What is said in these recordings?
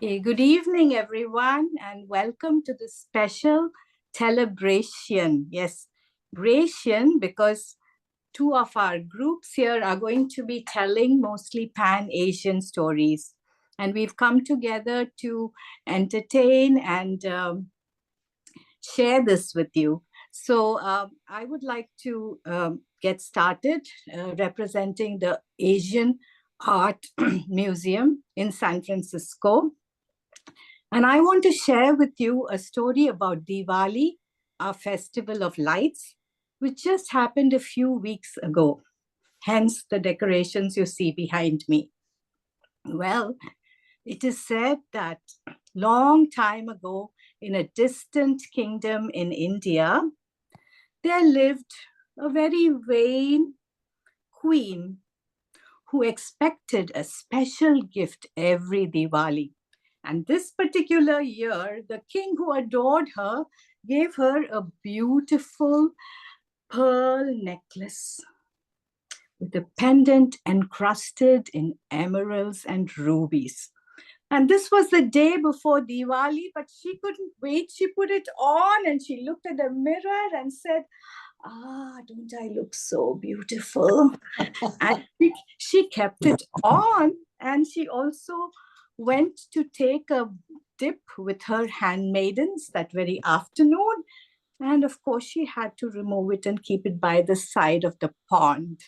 Good evening, everyone, and welcome to this special celebration. Yes, Bration, because two of our groups here are going to be telling mostly Pan-Asian stories. And we've come together to entertain and share this with you. So I would like to get started representing the Asian Art Museum in San Francisco. And I want to share with you a story about Diwali, our festival of lights, which just happened a few weeks ago. Hence the decorations you see behind me. Well, it is said that long time ago, in a distant kingdom in India, there lived a very vain queen who expected a special gift every Diwali. And this particular year, the king who adored her gave her a beautiful pearl necklace with a pendant encrusted in emeralds and rubies. And this was the day before Diwali, but she couldn't wait. She put it on and she looked at the mirror and said, don't I look so beautiful? And she kept it on, and she also went to take a dip with her handmaidens that very afternoon. And of course, she had to remove it and keep it by the side of the pond.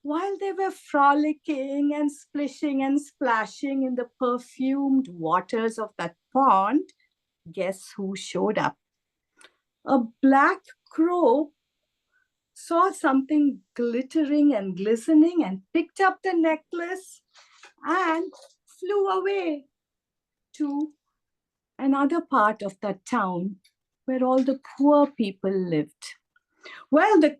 While they were frolicking and splishing and splashing in the perfumed waters of that pond, guess who showed up? A black crow saw something glittering and glistening and picked up the necklace and flew away to another part of that town where all the poor people lived. Well, the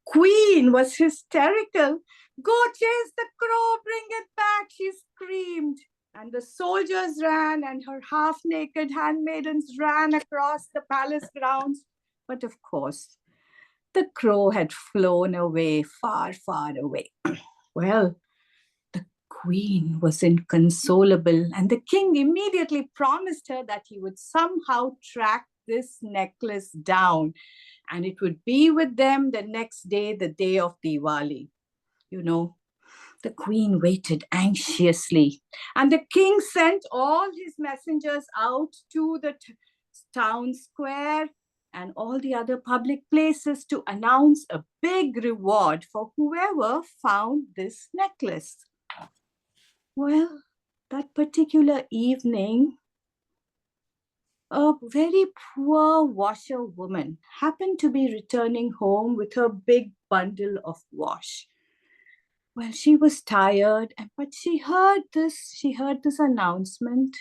queen was hysterical. Go chase the crow, bring it back, she screamed. And the soldiers ran, and her half naked handmaidens ran across the palace grounds. But of course, the crow had flown away, far, far away. Well, the queen was inconsolable, and the king immediately promised her that he would somehow track this necklace down, and it would be with them the next day, the day of Diwali. You know, the queen waited anxiously, and the king sent all his messengers out to the town square and all the other public places to announce a big reward for whoever found this necklace. Well, that particular evening, a very poor washerwoman happened to be returning home with her big bundle of wash. Well, she was tired, but she heard this announcement,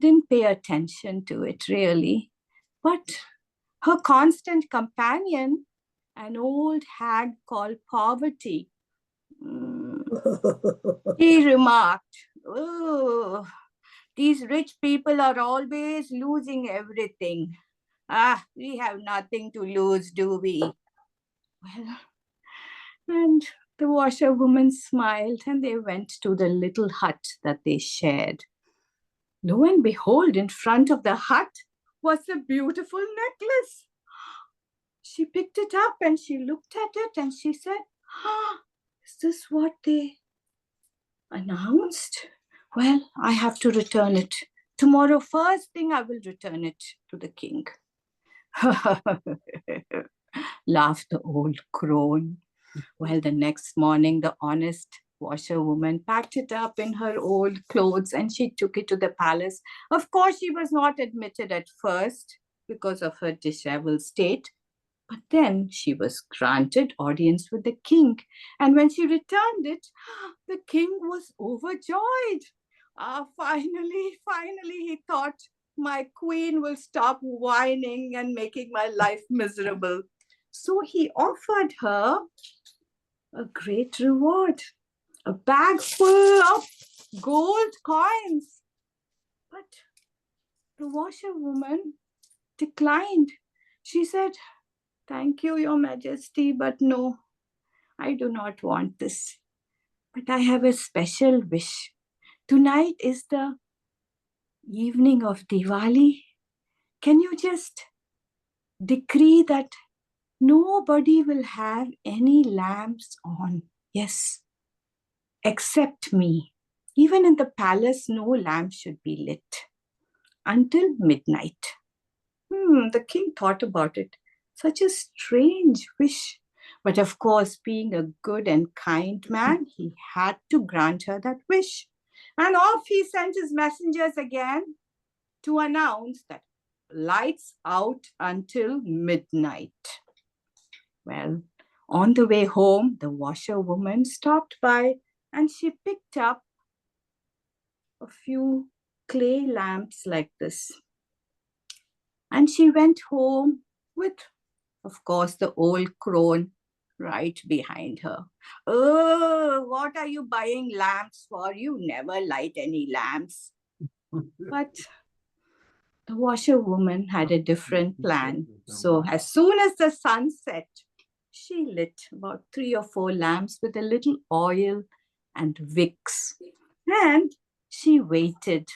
didn't pay attention to it really. But her constant companion, an old hag called Poverty, he remarked, "Oh, these rich people are always losing everything. We have nothing to lose, do we?" Well, and the washerwoman smiled, and they went to the little hut that they shared. Lo and behold, in front of the hut was a beautiful necklace. She picked it up and she looked at it and she said, is this what they announced? Well, I have to return it. Tomorrow, first thing, I will return it to the king. Laughed the old crone. Well, the next morning, the honest washerwoman packed it up in her old clothes and she took it to the palace. Of course, she was not admitted at first because of her disheveled state. But then she was granted audience with the king. And when she returned it, the king was overjoyed. Finally, he thought, my queen will stop whining and making my life miserable. So he offered her a great reward, a bag full of gold coins. But the washerwoman declined. She said, thank you, Your Majesty, but no, I do not want this. But I have a special wish. Tonight is the evening of Diwali, can you just decree that nobody will have any lamps on? Yes, except me. Even in the palace, no lamp should be lit until midnight. The king thought about it. Such a strange wish. But of course, being a good and kind man, he had to grant her that wish. And off he sent his messengers again to announce that lights out until midnight. Well, on the way home, the washerwoman stopped by and she picked up a few clay lamps like this. And she went home with, of course, the old crone right behind her. Oh, what are you buying lamps for? You never light any lamps. But the washerwoman had a different plan. So as soon as the sun set, she lit about 3 or 4 lamps with a little oil and wicks. And she waited.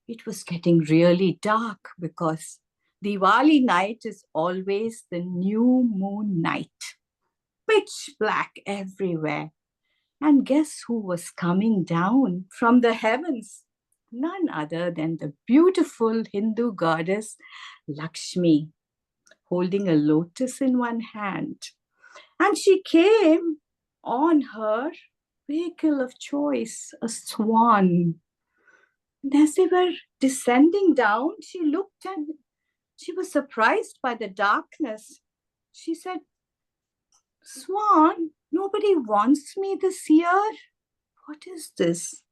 It was getting really dark because Diwali night is always the new moon night. Pitch black everywhere. And guess who was coming down from the heavens? None other than the beautiful Hindu goddess Lakshmi, holding a lotus in one hand. And she came on her vehicle of choice, a swan. And as they were descending down, she looked and she was surprised by the darkness. She said, "Swan, nobody wants me this year. What is this?"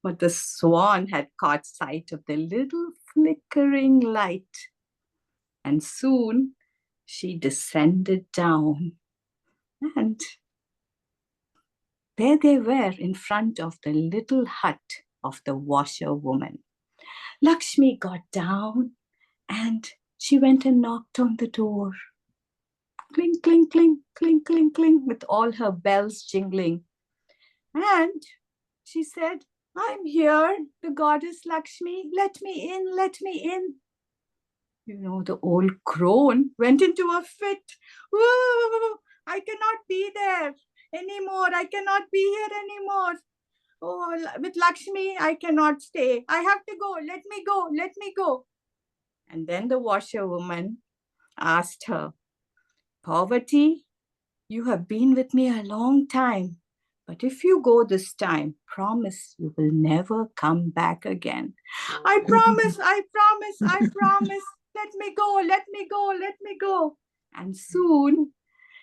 But the swan had caught sight of the little flickering light. And soon she descended down. And there they were in front of the little hut of the washerwoman. Lakshmi got down and she went and knocked on the door. Cling, cling, cling, cling, cling, cling, with all her bells jingling. And she said, "I'm here, the goddess Lakshmi. Let me in, let me in." You know, the old crone went into a fit. "Whoa, I cannot be there anymore. I cannot be here anymore. Oh, with Lakshmi, I cannot stay. I have to go. Let me go. Let me go." And then the washerwoman asked her, "Poverty, you have been with me a long time. But if you go this time, promise you will never come back again." "I promise, I promise, I promise. Let me go, let me go, let me go." And soon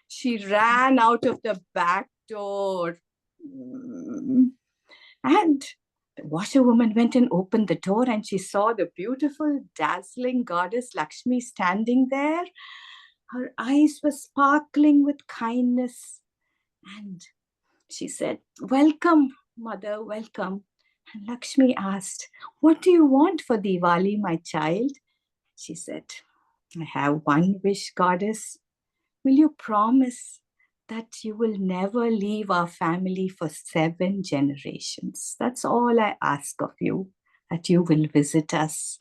she ran out of the back door. And the washerwoman went and opened the door and she saw the beautiful, dazzling goddess Lakshmi standing there. Her eyes were sparkling with kindness. And she said, "Welcome, mother, welcome." And Lakshmi asked, "What do you want for Diwali, my child?" She said, "I have one wish, goddess. Will you promise that you will never leave our family for 7 generations? That's all I ask of you, that you will visit us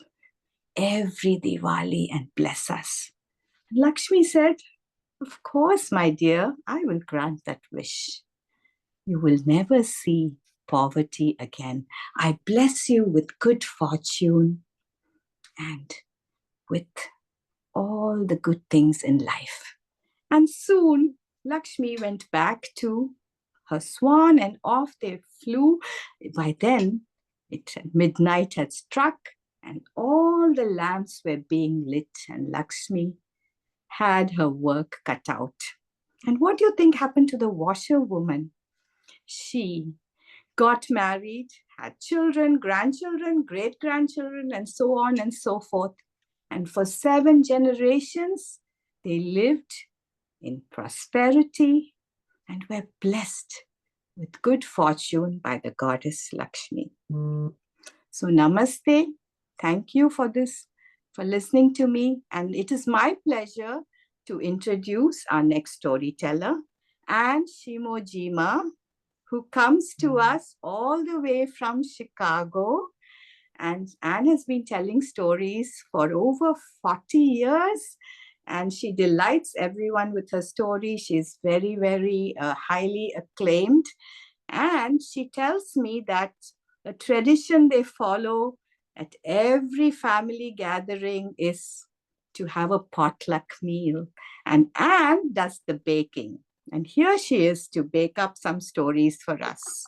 every Diwali and bless us." And Lakshmi said, "Of course, my dear, I will grant that wish. You will never see poverty again. I bless you with good fortune and with all the good things in life." And soon Lakshmi went back to her swan and off they flew. By then, midnight had struck and all the lamps were being lit and Lakshmi had her work cut out. And what do you think happened to the washerwoman? She got married, had children, grandchildren, great-grandchildren, and so on and so forth. And for 7 generations, they lived in prosperity and were blessed with good fortune by the goddess Lakshmi. So namaste. Thank you for this, for listening to me. And it is my pleasure to introduce our next storyteller, Anne Shimojima, who comes to us all the way from Chicago. And Anne has been telling stories for over 40 years, and she delights everyone with her story. She's very, very highly acclaimed. And she tells me that a tradition they follow at every family gathering is to have a potluck meal. And Anne does the baking. And here she is to bake up some stories for us.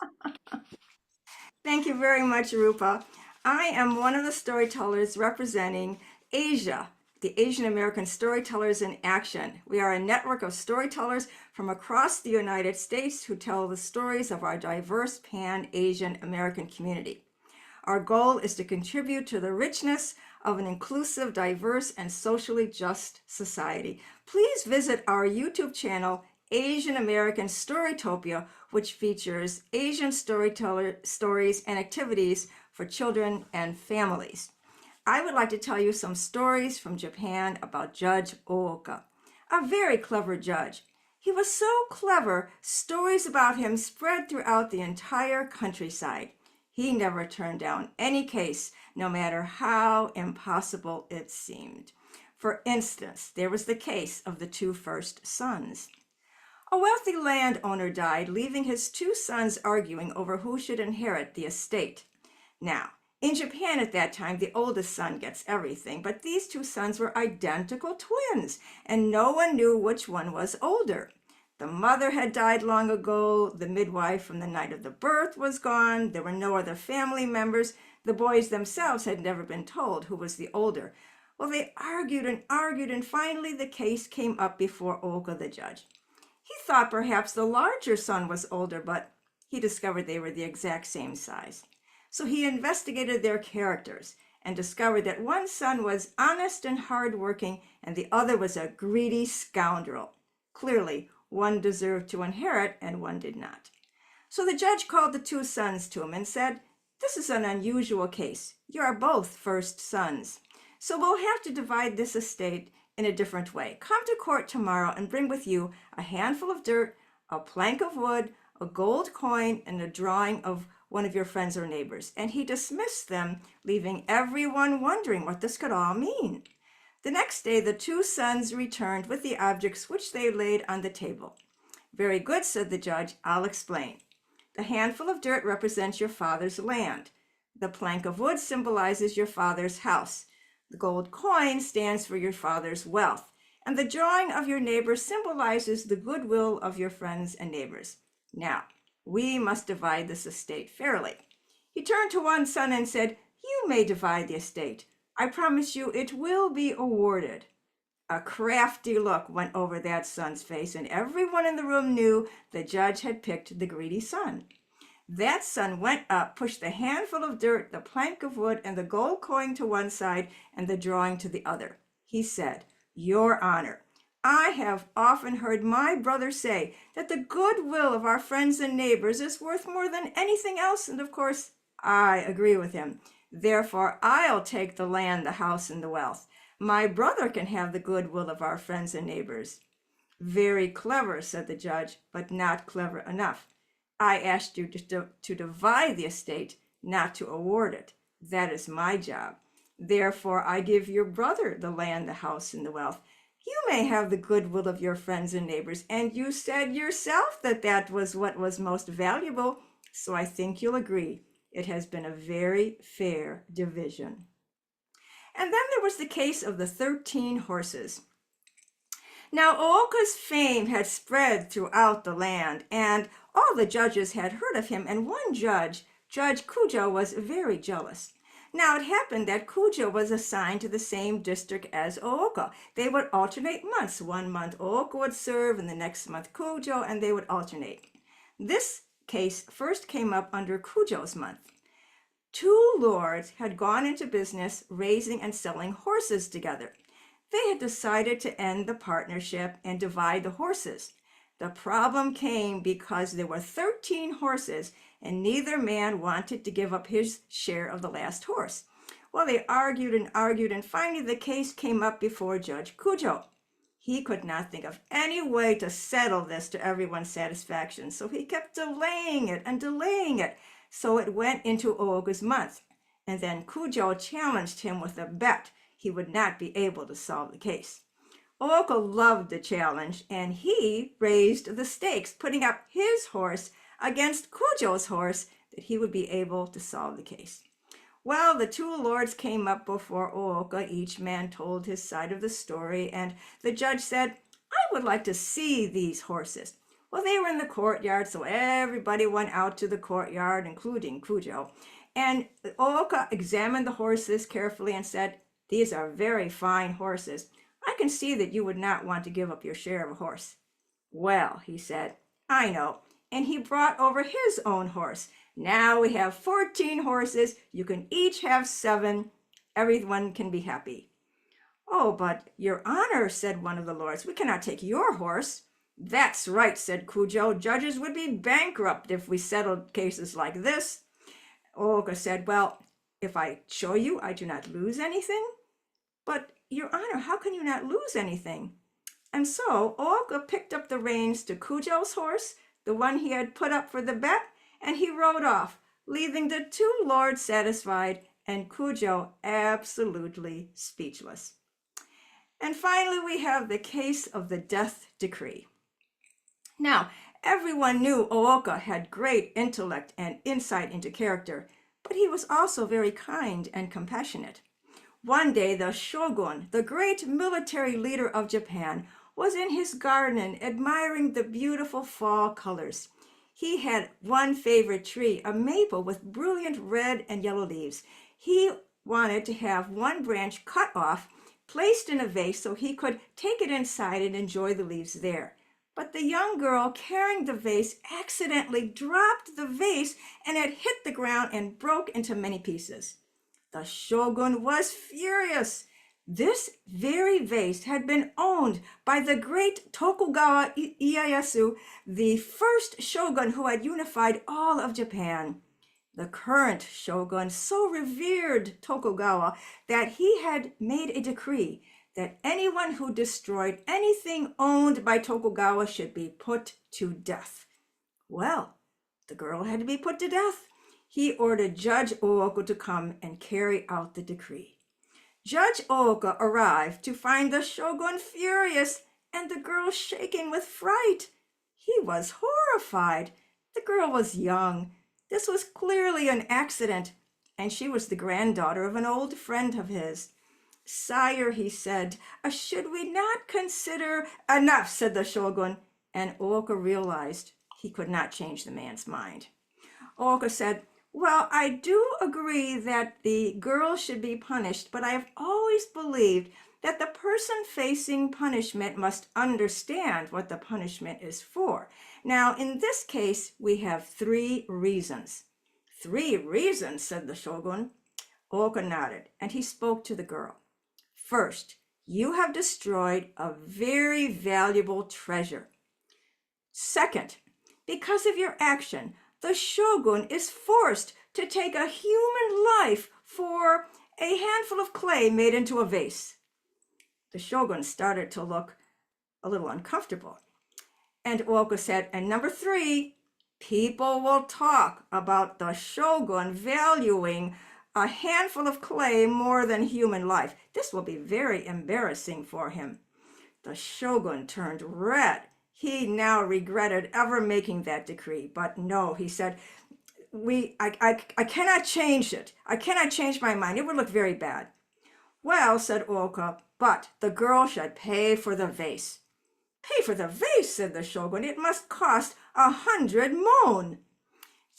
Thank you very much, Rupa. I am one of the storytellers representing AASIA, the Asian American Storytellers in Action. We are a network of storytellers from across the United States who tell the stories of our diverse Pan-Asian American community. Our goal is to contribute to the richness of an inclusive, diverse, and socially just society. Please visit our YouTube channel, Asian American Storytopia, which features Asian storyteller stories and activities for children and families. I would like to tell you some stories from Japan about Judge Ooka, a very clever judge. He was so clever, stories about him spread throughout the entire countryside. He never turned down any case, no matter how impossible it seemed. For instance, there was the case of the two first sons. A wealthy landowner died, leaving his two sons arguing over who should inherit the estate. Now, in Japan at that time, the oldest son gets everything, but these two sons were identical twins, and no one knew which one was older. The mother had died long ago, the midwife from the night of the birth was gone, there were no other family members, the boys themselves had never been told who was the older. Well, they argued, and finally the case came up before Ooka the judge. He thought perhaps the larger son was older, but he discovered they were the exact same size. So he investigated their characters and discovered that one son was honest and hardworking, and the other was a greedy scoundrel. Clearly, one deserved to inherit and one did not. So the judge called the two sons to him and said, "This is an unusual case. You are both first sons. So we'll have to divide this estate in a different way. Come to court tomorrow and bring with you a handful of dirt, a plank of wood, a gold coin, and a drawing of one of your friends or neighbors." And he dismissed them, leaving everyone wondering what this could all mean. The next day, the two sons returned with the objects which they laid on the table. "Very good," said the judge. "I'll explain. The handful of dirt represents your father's land. The plank of wood symbolizes your father's house. The gold coin stands for your father's wealth. And the drawing of your neighbor symbolizes the goodwill of your friends and neighbors. Now, we must divide this estate fairly." He turned to one son and said, "You may divide the estate. I promise you it will be awarded." A crafty look went over that son's face, and everyone in the room knew the judge had picked the greedy son. That son went up, pushed the handful of dirt, the plank of wood, and the gold coin to one side and the drawing to the other. He said, "Your Honor, I have often heard my brother say that the goodwill of our friends and neighbors is worth more than anything else, and of course, I agree with him. Therefore, I'll take the land, the house, and the wealth. My brother can have the goodwill of our friends and neighbors." "Very clever," said the judge, "but not clever enough. I asked you to divide the estate, not to award it. That is my job. Therefore, I give your brother the land, the house, and the wealth. You may have the goodwill of your friends and neighbors, and you said yourself that that was what was most valuable, so I think you'll agree. It has been a very fair division." And then there was the case of the 13 horses. Now, Ooka's fame had spread throughout the land, and all the judges had heard of him, and one judge, Judge Kujo, was very jealous. Now, it happened that Kujo was assigned to the same district as Ooka. They would alternate months. One month Ooka would serve, and the next month Kujo, and they would alternate. This case first came up under Kujo's month. Two lords had gone into business raising and selling horses together. They had decided to end the partnership and divide the horses. The problem came because there were 13 horses and neither man wanted to give up his share of the last horse. Well, they argued, and finally the case came up before Judge Kujo. He could not think of any way to settle this to everyone's satisfaction, so he kept delaying it and delaying it. So it went into Ooka's month. And then Cujo challenged him with a bet he would not be able to solve the case. Ooka loved the challenge, and he raised the stakes, putting up his horse against Cujo's horse that he would be able to solve the case. Well, the two lords came up before Ooka. Each man told his side of the story, and the judge said, "I would like to see these horses." Well, they were in the courtyard, so everybody went out to the courtyard, including Cujo. And Ooka examined the horses carefully and said, "These are very fine horses. I can see that you would not want to give up your share of a horse." "Well," he said, "I know." And he brought over his own horse. "Now we have 14 horses. You can each have 7. Everyone can be happy." "Oh, but Your Honor," said one of the lords, "we cannot take your horse." "That's right," said Cujo. "Judges would be bankrupt if we settled cases like this." Ooka said, "Well, if I show you, I do not lose anything." "But, Your Honor, how can you not lose anything?" And so Ooka picked up the reins to Cujo's horse, the one he had put up for the bet, and he rode off, leaving the two lords satisfied and Cujo absolutely speechless. And finally, we have the case of the death decree. Now, everyone knew Ooka had great intellect and insight into character, but he was also very kind and compassionate. One day, the shogun, the great military leader of Japan, was in his garden admiring the beautiful fall colors. He had one favorite tree, a maple with brilliant red and yellow leaves. He wanted to have one branch cut off, placed in a vase so he could take it inside and enjoy the leaves there. But the young girl carrying the vase accidentally dropped the vase, and it hit the ground and broke into many pieces. The shogun was furious. This very vase had been owned by the great Tokugawa Ieyasu, the first shogun who had unified all of Japan. The current shogun so revered Tokugawa that he had made a decree that anyone who destroyed anything owned by Tokugawa should be put to death. Well, the girl had to be put to death. He ordered Judge Ooka to come and carry out the decree. Judge Ooka arrived to find the shogun furious and the girl shaking with fright. He was horrified. The girl was young. This was clearly an accident, and she was the granddaughter of an old friend of his. "Sire," he said, "should we not consider—" "Enough," said the shogun, and Ooka realized he could not change the man's mind. Ooka said, "Well, I do agree that the girl should be punished, but I have always believed that the person facing punishment must understand what the punishment is for. Now, in this case, we have 3 reasons." "3 reasons," said the shogun. Ooka nodded, and he spoke to the girl. "First, you have destroyed a very valuable treasure. Second, because of your action, the shogun is forced to take a human life for a handful of clay made into a vase." The shogun started to look a little uncomfortable. And Ooka said, "And number 3, people will talk about the shogun valuing a handful of clay more than human life. This will be very embarrassing for him." The shogun turned red. He now regretted ever making that decree. But no, he said, I cannot change it. I cannot change my mind. It would look very bad." "Well," said Ooka, "but the girl should pay for the vase." "Pay for the vase," said the shogun. "It must cost 100 mon."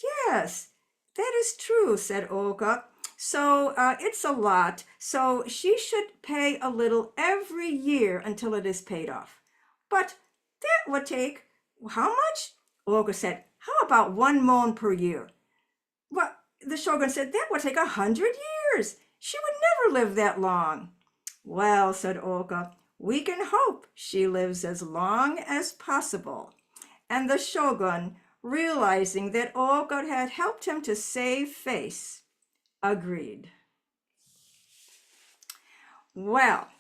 "Yes, that is true," said Ooka. "So it's a lot. So she should pay a little every year until it is paid off." "But that would take—" "How much?" Ooka said, "How about 1 mon per year?" "Well," the shogun said, "that would take 100 years. She would never live that long." "Well," said Ooka, "we can hope she lives as long as possible." And the shogun, realizing that Ooka had helped him to save face, agreed. Well,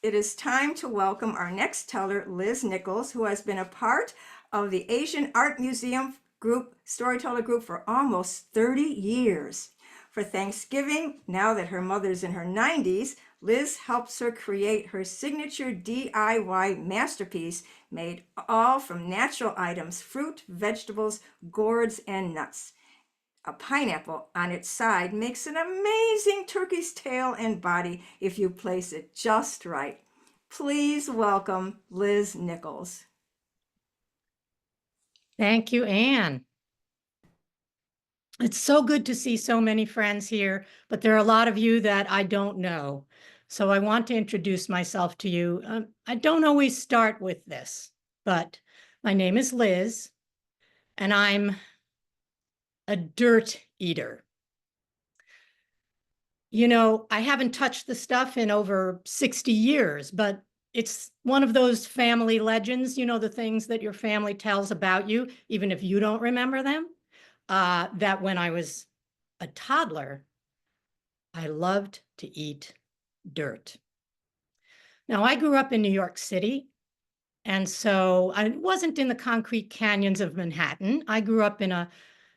it is time to welcome our next teller, Liz Nichols, who has been a part of the Asian Art Museum group, Storyteller group, for almost 30 years. For Thanksgiving, now that her mother's in her 90s, Liz helps her create her signature DIY masterpiece made all from natural items, fruit, vegetables, gourds, and nuts. A pineapple on its side makes an amazing turkey's tail and body if you place it just right. Please welcome Liz Nichols. Thank you, Anne. It's so good to see so many friends here, but there are a lot of you that I don't know. So I want to introduce myself to you. I don't always start with this, but my name is Liz, and I'm a dirt eater. You know, I haven't touched the stuff in over 60 years, but it's one of those family legends, you know, the things that your family tells about you, even if you don't remember them, that when I was a toddler, I loved to eat dirt. Now, I grew up in New York City, and so I wasn't in the concrete canyons of Manhattan. I grew up in a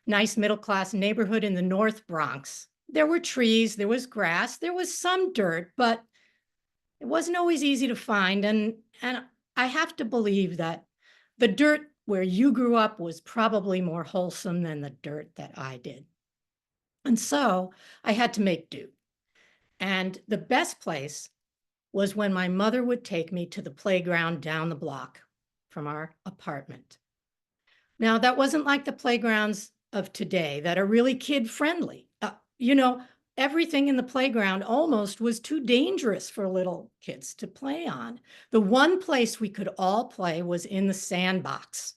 nice middle-class neighborhood in the North Bronx. There were trees, there was grass, there was some dirt, but it wasn't always easy to find. And I have to believe that the dirt where you grew up was probably more wholesome than the dirt that I did. And so I had to make do. And the best place was when my mother would take me to the playground down the block from our apartment. Now, that wasn't like the playgrounds of today that are really kid-friendly. You know, everything in the playground almost was too dangerous for little kids to play on. The one place we could all play was in the sandbox.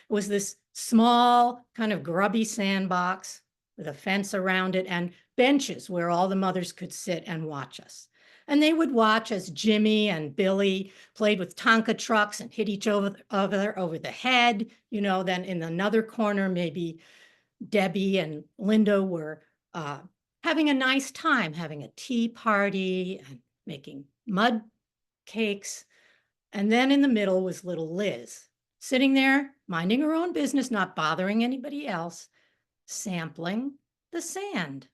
It was this small, kind of grubby sandbox with a fence around it and benches where all the mothers could sit and watch us. And they would watch as Jimmy and Billy played with Tonka trucks and hit each other over the head. You know, then in another corner, maybe Debbie and Linda were having a nice time, having a tea party and making mud cakes. And then in the middle was little Liz, sitting there, minding her own business, not bothering anybody else, sampling the sand.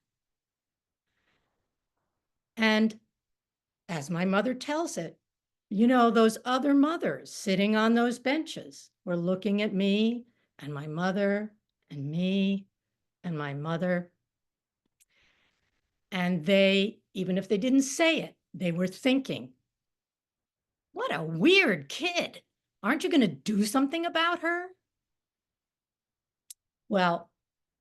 And as my mother tells it, you know, those other mothers sitting on those benches were looking at me and my mother and me and my mother. And they, even if they didn't say it, they were thinking, what a weird kid. Aren't you going to do something about her? Well,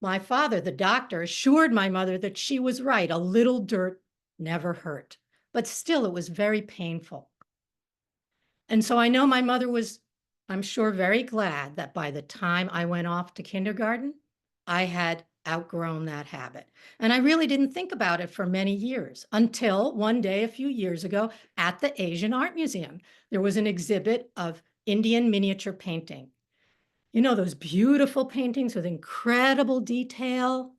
my father, the doctor, assured my mother that she was right. A little dirt never hurt, but still it was very painful. And so I know my mother was, I'm sure, very glad that by the time I went off to kindergarten, I had outgrown that habit. And I really didn't think about it for many years until one day a few years ago at the Asian Art Museum, there was an exhibit of Indian miniature painting. You know, those beautiful paintings with incredible detail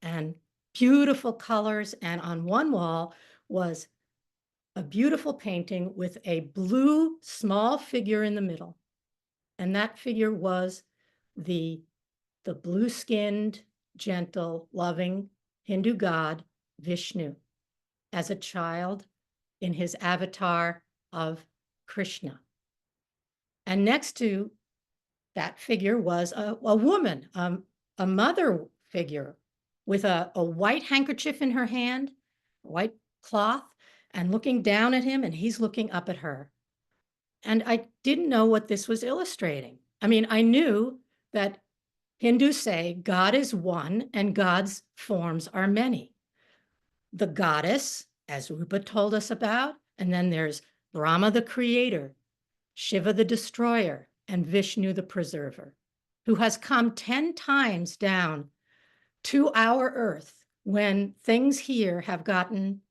and beautiful colors. And on one wall was a beautiful painting with a blue small figure in the middle. And that figure was the blue-skinned, gentle, loving Hindu god Vishnu as a child in his avatar of Krishna. And next to that figure was a woman, a mother figure with a white handkerchief in her hand, white cloth, and looking down at him, and he's looking up at her. And I didn't know what this was illustrating. I mean, I knew that Hindus say God is one and God's forms are many. The goddess, as Rupa told us about, and then there's Brahma the creator, Shiva the destroyer, and Vishnu the preserver, who has come 10 times down to our earth when things here have gotten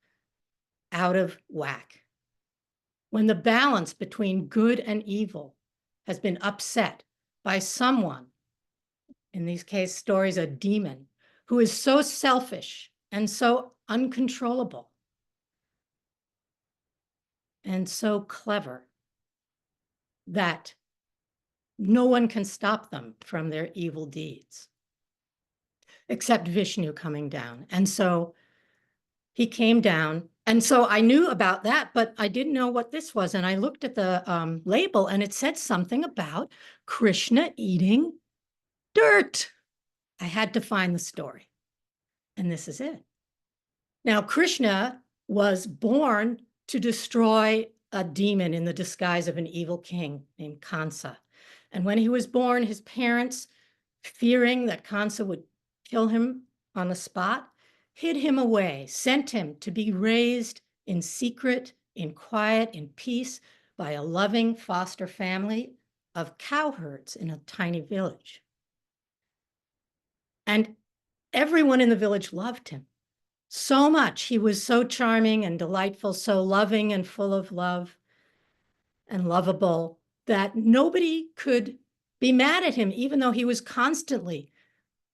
out of whack. When the balance between good and evil has been upset by someone, in these case stories, a demon, who is so selfish and so uncontrollable and so clever that no one can stop them from their evil deeds. except Vishnu coming down. And so he came down. And so I knew about that, but I didn't know what this was. And I looked at the label and it said something about Krishna eating dirt. I had to find the story. And this is it. Now, Krishna was born to destroy a demon in the disguise of an evil king named Kansa. And when he was born, his parents, fearing that Kansa would kill him on the spot, hid him away, sent him to be raised in secret, in quiet, in peace by a loving foster family of cowherds in a tiny village. And everyone in the village loved him so much. He was so charming and delightful, so loving and full of love and lovable that nobody could be mad at him, even though he was constantly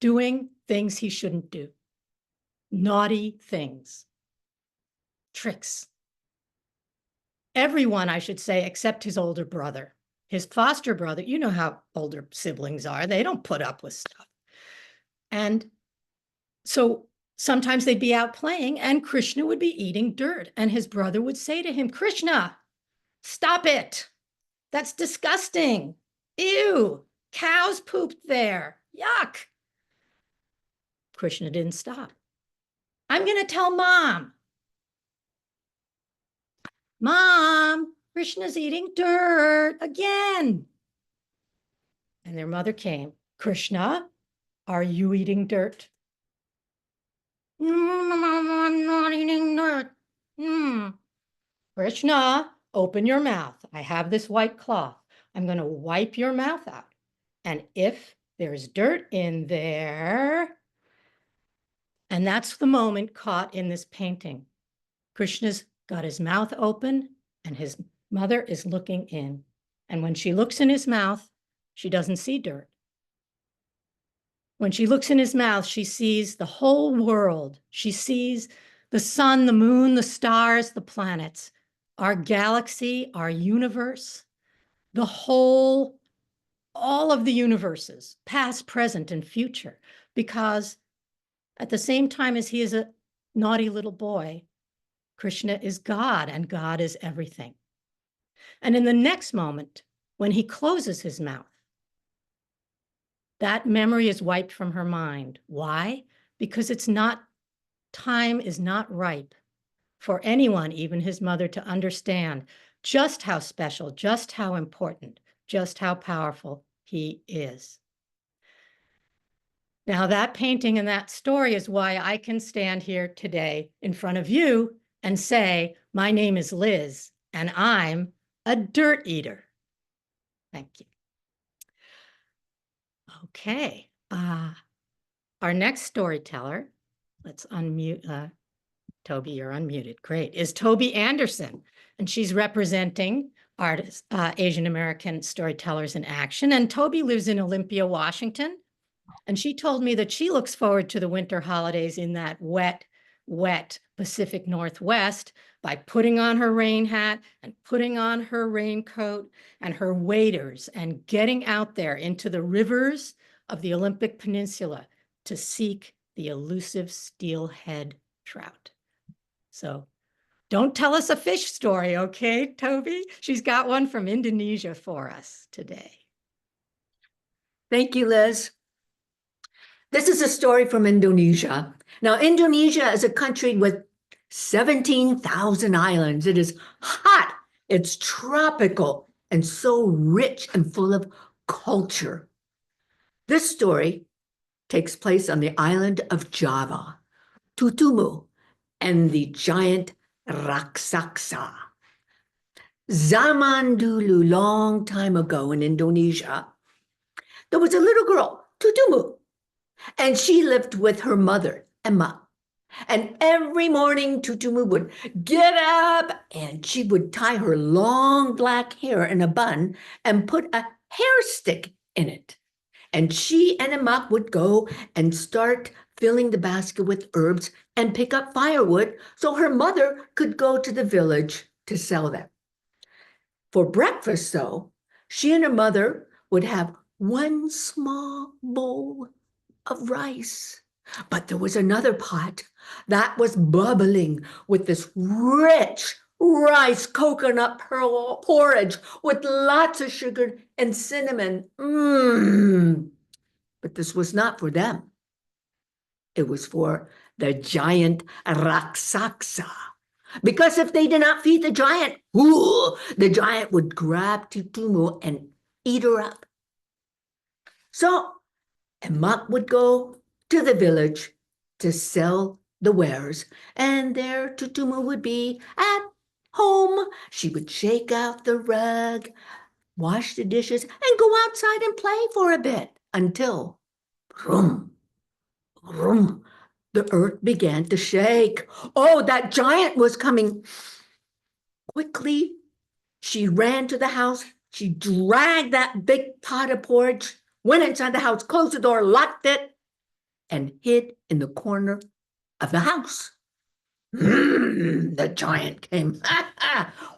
doing things he shouldn't do. Naughty things, tricks. Everyone, I should say, except his older brother. His foster brother, you know how older siblings are. They don't put up with stuff. And so sometimes they'd be out playing and Krishna would be eating dirt. And his brother would say to him, Krishna, stop it. That's disgusting. Ew, cows pooped there. Yuck. Krishna didn't stop. I'm going to tell Mom. Mom, Krishna's eating dirt again. And their mother came. Krishna, are you eating dirt? No, I'm not eating dirt. Krishna, open your mouth. I have this white cloth. I'm going to wipe your mouth out. And if there's dirt in there, and that's the moment caught in this painting. Krishna's got his mouth open and his mother is looking in. And when she looks in his mouth, she doesn't see dirt. When she looks in his mouth, she sees the whole world. She sees the sun, the moon, the stars, the planets, our galaxy, our universe, the whole, all of the universes, past, present, and future. Because at the same time as he is a naughty little boy, Krishna is God, and God is everything. And in the next moment, when he closes his mouth, that memory is wiped from her mind. Why? Because time is not ripe for anyone, even his mother, to understand just how special, just how important, just how powerful he is. Now, that painting and that story is why I can stand here today in front of you and say, my name is Liz, and I'm a dirt eater. Thank you. Okay, our next storyteller, let's unmute, Toby, you're unmuted, great, is Toby Anderson, and she's representing artists, Asian American Storytellers in Action, and Toby lives in Olympia, Washington, and she told me that she looks forward to the winter holidays in that wet Pacific Northwest by putting on her rain hat and putting on her raincoat and her waders and getting out there into the rivers of the Olympic Peninsula to seek the elusive steelhead trout. So don't tell us a fish story, okay, Toby? She's got one from Indonesia for us today. Thank you, Liz. This is a story from Indonesia. Now, Indonesia is a country with 17,000 islands. It is hot, it's tropical, and so rich and full of culture. This story takes place on the island of Java, Tutumu, and the giant raksasa. Zaman dulu, long time ago in Indonesia, there was a little girl, Tutumu, and she lived with her mother, Emma. And every morning, Tutumu would get up and she would tie her long black hair in a bun and put a hair stick in it. And she and Emma would go and start filling the basket with herbs and pick up firewood so her mother could go to the village to sell them. For breakfast, though, she and her mother would have one small bowl of rice But there was another pot that was bubbling with this rich rice coconut porridge with lots of sugar and cinnamon. But this was not for them. It was for the giant Raksasa. Because if they did not feed the giant would grab Tutumu and eat her up. So Emma would go to the village to sell the wares, and there Tutumu would be at home. She would shake out the rug, wash the dishes, and go outside and play for a bit until, vroom, vroom, the earth began to shake. Oh, that giant was coming. Quickly, she ran to the house. She dragged that big pot of porridge, went inside the house, closed the door, locked it, and hid in the corner of the house. The giant came.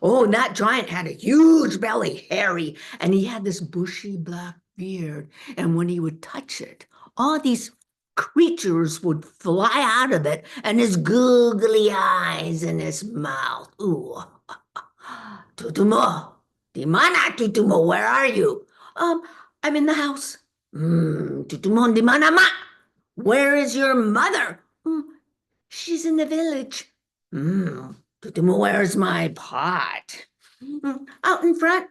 Oh, that giant had a huge belly, hairy, and he had this bushy black beard. And when he would touch it, all these creatures would fly out of it, and his googly eyes in his mouth. Ooh. Tutumo, dimana Tutumo, where are you? I'm in the house. Tutumo, dimana ma? Where is your mother? She's in the village. Tutumo, where's my pot? Out in front.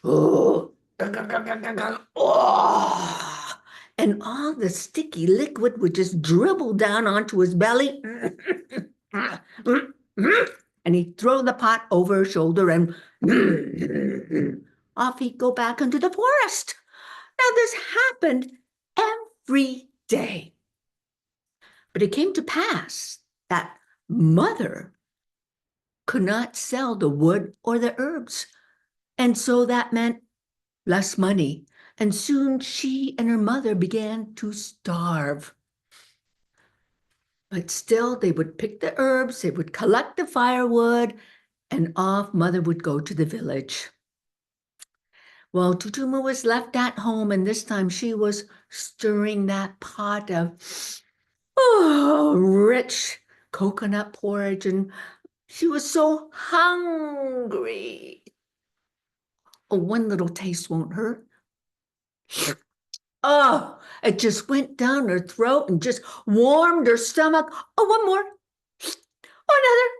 Oh. And all the sticky liquid would just dribble down onto his belly. And he'd throw the pot over his shoulder and off he'd go back into the forest. Now, this happened every day. But it came to pass that mother could not sell the wood or the herbs. And so that meant less money. And soon she and her mother began to starve. But still, they would pick the herbs, they would collect the firewood, and off mother would go to the village. Well, Tutumu was left at home, and this time she was stirring that pot of rich coconut porridge, and she was so hungry. Oh, one little taste won't hurt. Oh, it just went down her throat and just warmed her stomach. Oh, one more. Oh, another.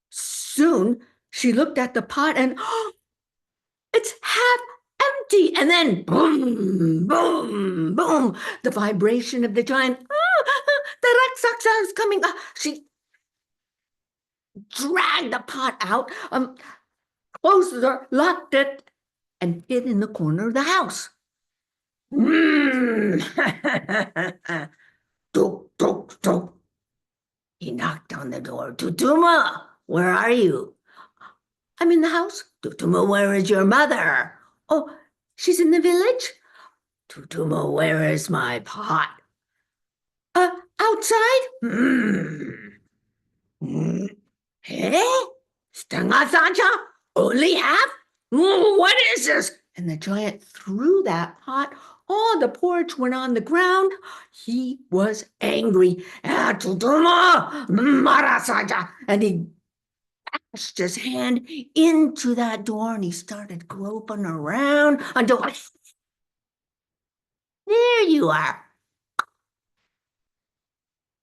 Soon she looked at the pot and it's half empty. And then boom, boom, boom, the vibration of the giant. The Raksasa is coming. She dragged the pot out, closed the door, locked it, and hid in the corner of the house. Tuk, tuk, tuk. He knocked on the door. Tutuma, where are you? I'm in the house. Tutuma, where is your mother? Oh, she's in the village. Tutuma, where is my pot? Outside? Eh? Stanga Sancha? Only half? What is this? And the giant threw that pot. Oh, the porridge went on the ground. He was angry. And he dashed his hand into that door and he started groping around until there you are.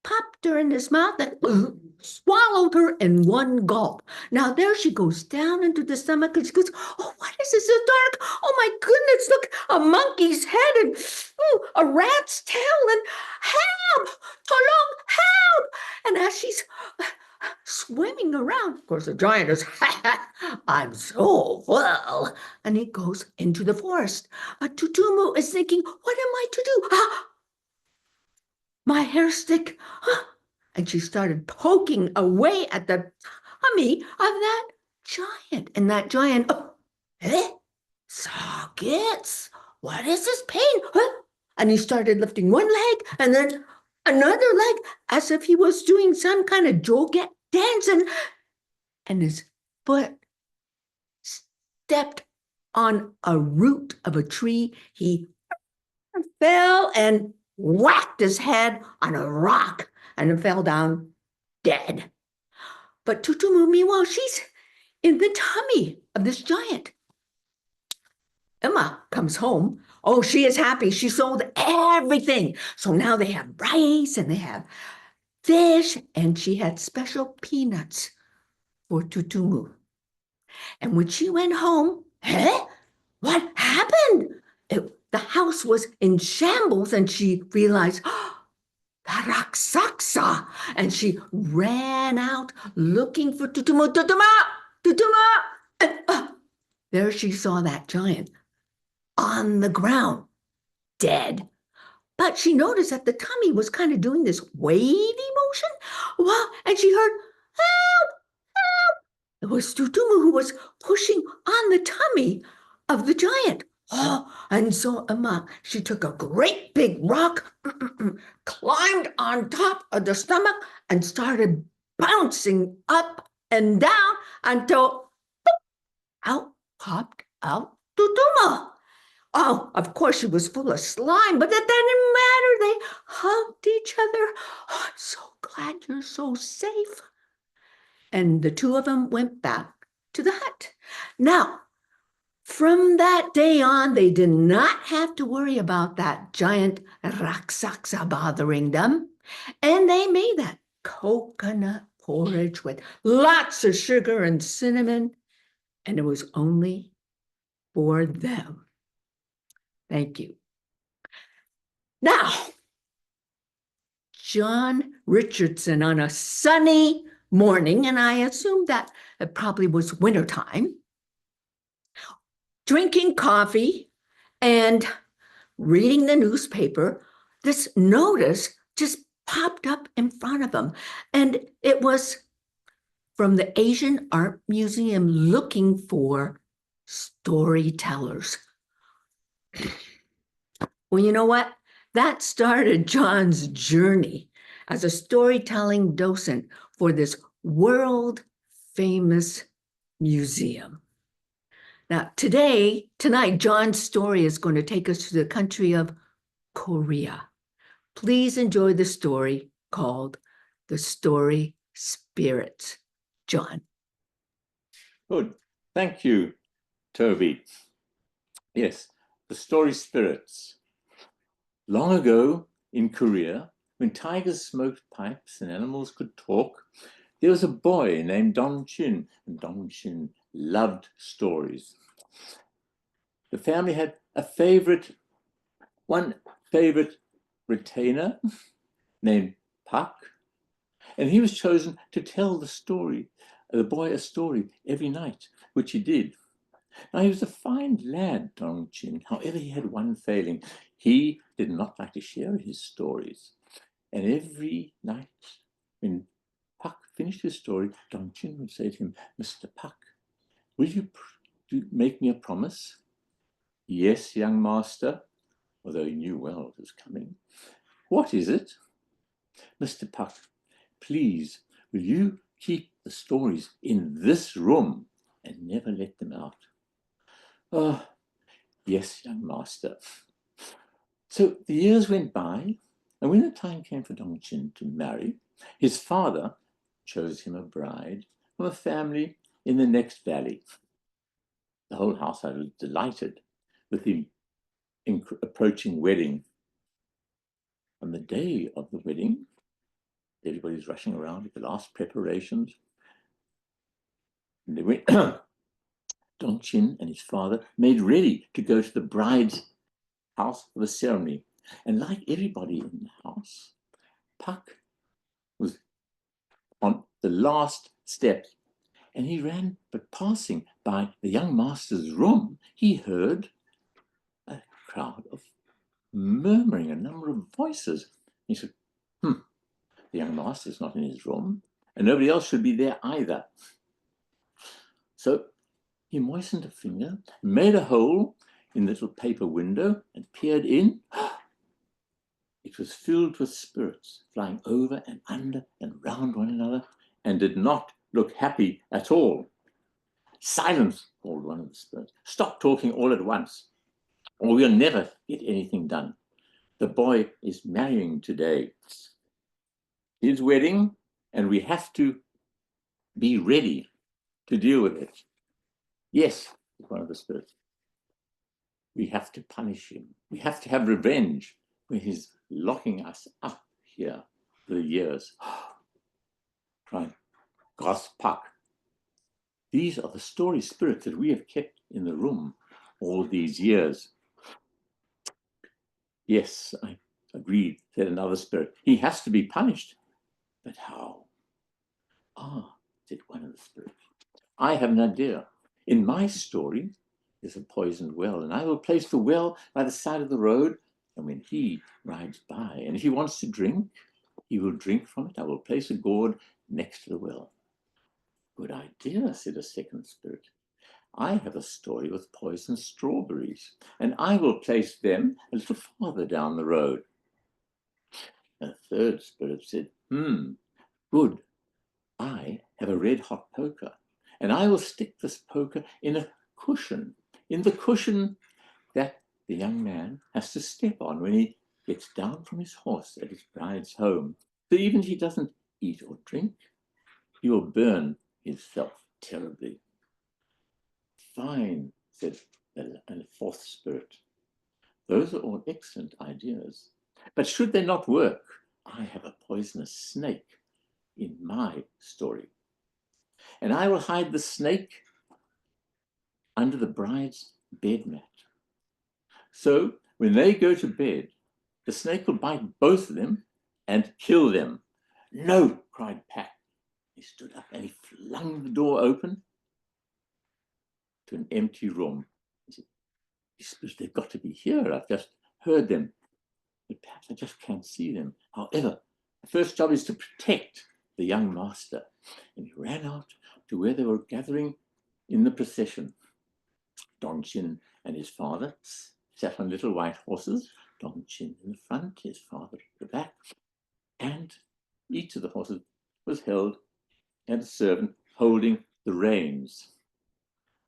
Popped her in his mouth and swallowed her in one gulp. Now there she goes down into the stomach and she goes, oh, what is this so dark? Oh my goodness, look, a monkey's head and a rat's tail and help, Tolong, help. And as she's swimming around, of course the giant is, I'm so full. And he goes into the forest. Tutumu is thinking, what am I to do? My hair stick. And she started poking away at the tummy of that giant. And that giant, sockets, what is this pain? And he started lifting one leg and then another leg as if he was doing some kind of joget dance. And his foot stepped on a root of a tree. He fell and whacked his head on a rock and fell down dead. But Tutumu, meanwhile, she's in the tummy of this giant. Emma comes home. Oh, she is happy. She sold everything. So now they have rice and they have fish, and she had special peanuts for Tutumu. And when she went home, what happened? The house was in shambles, and she realized, oh, the Raksasa. And she ran out looking for Tutumu, Tutuma. And there she saw that giant on the ground, dead. But she noticed that the tummy was kind of doing this wavy motion. Wow, and she heard, help, help. It was Tutumu who was pushing on the tummy of the giant. Oh, and so Emma, she took a great big rock, climbed on top of the stomach, and started bouncing up and down until out popped out Tutuma. Oh, of course, she was full of slime, but that didn't matter. They hugged each other. Oh, I'm so glad you're so safe. And the two of them went back to the hut. Now, from that day on, they did not have to worry about that giant Raksasa bothering them. And they made that coconut porridge with lots of sugar and cinnamon. And it was only for them. Thank you. Now, John Richardson on a sunny morning, and I assume that it probably was wintertime, drinking coffee and reading the newspaper, this notice just popped up in front of him. And it was from the Asian Art Museum looking for storytellers. Well, you know what? That started John's journey as a storytelling docent for this world-famous museum. Now, tonight, John's story is going to take us to the country of Korea. Please enjoy the story called The Story Spirits. John. Good. Thank you, Toby. Yes, The Story Spirits. Long ago in Korea, when tigers smoked pipes and animals could talk, there was a boy named Don Chin, and Don Chin loved stories. The family had one favorite retainer named Pak, and he was chosen to tell the boy a story every night, which he did. Now, he was a fine lad, Don Chin. However, he had one failing. He did not like to share his stories. And every night, when Pak finished his story, Don Chin would say to him, Mr. Pak, will you make me a promise? Yes, young master, although he knew well it was coming. What is it? Mr. Pak, please, will you keep the stories in this room and never let them out? Oh, yes, young master. So the years went by, and when the time came for Dong Chin to marry, his father chose him a bride from a family in the next valley. The whole household was delighted with the approaching wedding. On the day of the wedding, everybody's rushing around with the last preparations. And they went, Dong Chin and his father made ready to go to the bride's house for the ceremony. And like everybody in the house, Pak was on the last step, and he ran, but passing by the young master's room, he heard a crowd of murmuring, a number of voices. He said, the young master's not in his room, and nobody else should be there either. So he moistened a finger, made a hole in the little paper window, and peered in. It was filled with spirits flying over and under and round one another, and did not look happy at all. Silence, called one of the spirits. Stop talking all at once, or we'll never get anything done. The boy is marrying today. His wedding, and we have to be ready to deal with it. Yes, one of the spirits. We have to punish him. We have to have revenge when he's locking us up here for the years. Right. Gospak. These are the story spirits that we have kept in the room all these years. Yes, I agreed, said another spirit. He has to be punished. But how? Ah, said one of the spirits. I have an idea. In my story, there's a poisoned well, and I will place the well by the side of the road, and when he rides by, and if he wants to drink, he will drink from it. I will place a gourd next to the well. Good idea, said a second spirit. I have a story with poisoned strawberries, and I will place them a little farther down the road. A third spirit said, good. I have a red hot poker, and I will stick this poker in a cushion, in the cushion that the young man has to step on when he gets down from his horse at his bride's home. So even if he doesn't eat or drink, he will burn himself terribly. Fine, said a fourth spirit. Those are all excellent ideas. But should they not work, I have a poisonous snake in my story. And I will hide the snake under the bride's bed mat. So when they go to bed, the snake will bite both of them and kill them. No, cried Pat. He stood up and he flung the door open to an empty room. He said, they've got to be here. I've just heard them. But perhaps I just can't see them. However, the first job is to protect the young master. And he ran out to where they were gathering in the procession. Dongqin and his father sat on little white horses, Dongqin in the front, his father at the back, and each of the horses was held and a servant holding the reins.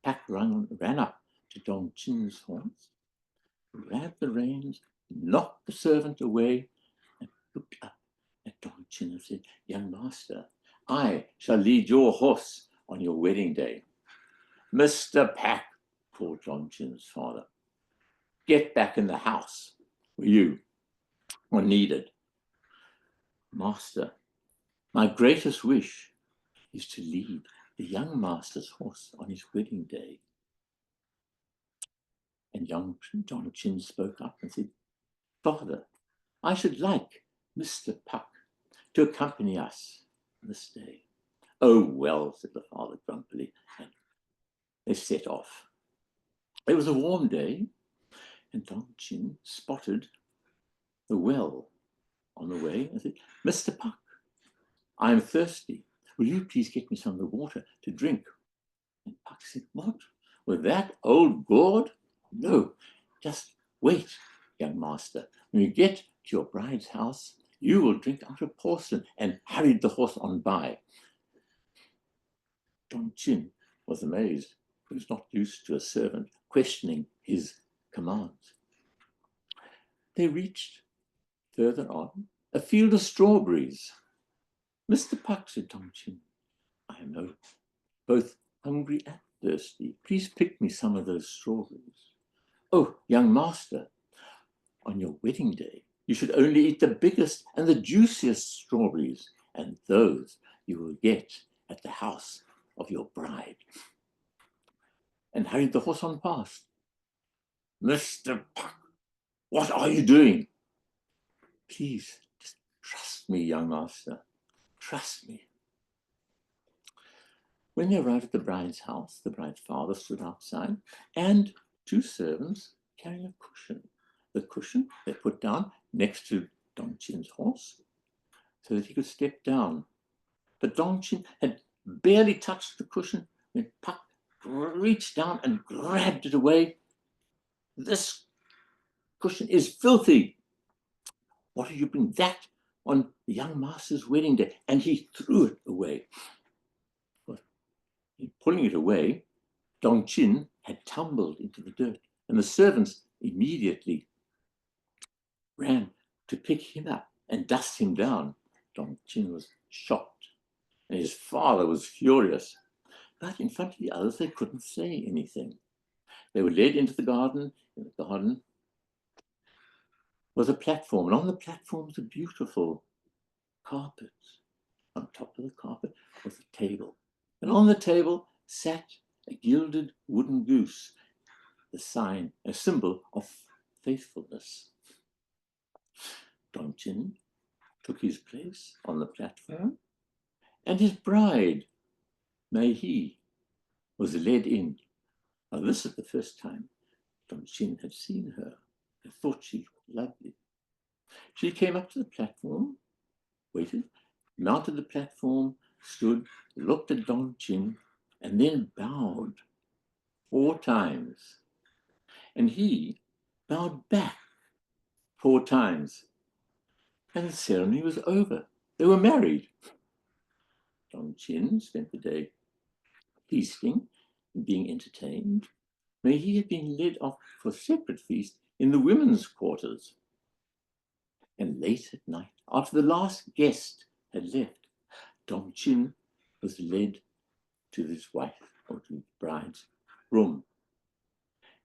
Pak ran up to Dongqin's horse, grabbed the reins, knocked the servant away, and looked up at Dongqin and said, young master, I shall lead your horse on your wedding day. Mr. Pak, called Dongqin's father, get back in the house where you are needed. Master, my greatest wish is to lead the young master's horse on his wedding day. And young Dongqin spoke up and said, Father, I should like Mr. Puck to accompany us this day. Oh, well, said the father grumpily, and they set off. It was a warm day, and Dongqin spotted the well on the way and said, Mr. Puck, I am thirsty. Will you please get me some of the water to drink? And Puck said, what? With that old gourd? No, just wait, young master. When you get to your bride's house, you will drink out of porcelain, and hurried the horse on by. Dongqin was amazed. He was not used to a servant questioning his commands. They reached, further on, a field of strawberries. Mr. Puck, said Dongqin, I am both hungry and thirsty. Please pick me some of those strawberries. Oh, young master, on your wedding day, you should only eat the biggest and the juiciest strawberries, and those you will get at the house of your bride. And hurried the horse on past. Mr. Puck, what are you doing? Please, just trust me, young master. Trust me. When they arrived at the bride's house, the bride's father stood outside, and two servants carrying a cushion. The cushion they put down next to Dongqin's horse so that he could step down. But Dongqin had barely touched the cushion when Puck reached down and grabbed it away. This cushion is filthy. What did you bring that on the young master's wedding day? And he threw it away. Well, in pulling it away, Dongqin had tumbled into the dirt, and the servants immediately ran to pick him up and dust him down. Dong Jin was shocked, and his father was furious. But in front of the others, they couldn't say anything. They were led into the garden. In the garden was a platform, and on the platform was a beautiful carpet. On top of the carpet was a table, and on the table sat a gilded wooden goose, the sign, a symbol of faithfulness. Dong Jin took his place on the platform, and his bride, Mei He, was led in. Now, this is the first time Dong Jin had seen her and thought she looked lovely. She came up to the platform, waited, mounted the platform, stood, looked at Dong Jin, and then bowed 4 times. And he bowed back 4 times. And the ceremony was over. They were married. Dong Jin spent the day feasting and being entertained. Mei He had been led off for a separate feast in the women's quarters. And late at night, after the last guest had left, Dong Jin was led to his wife, or to his bride's room.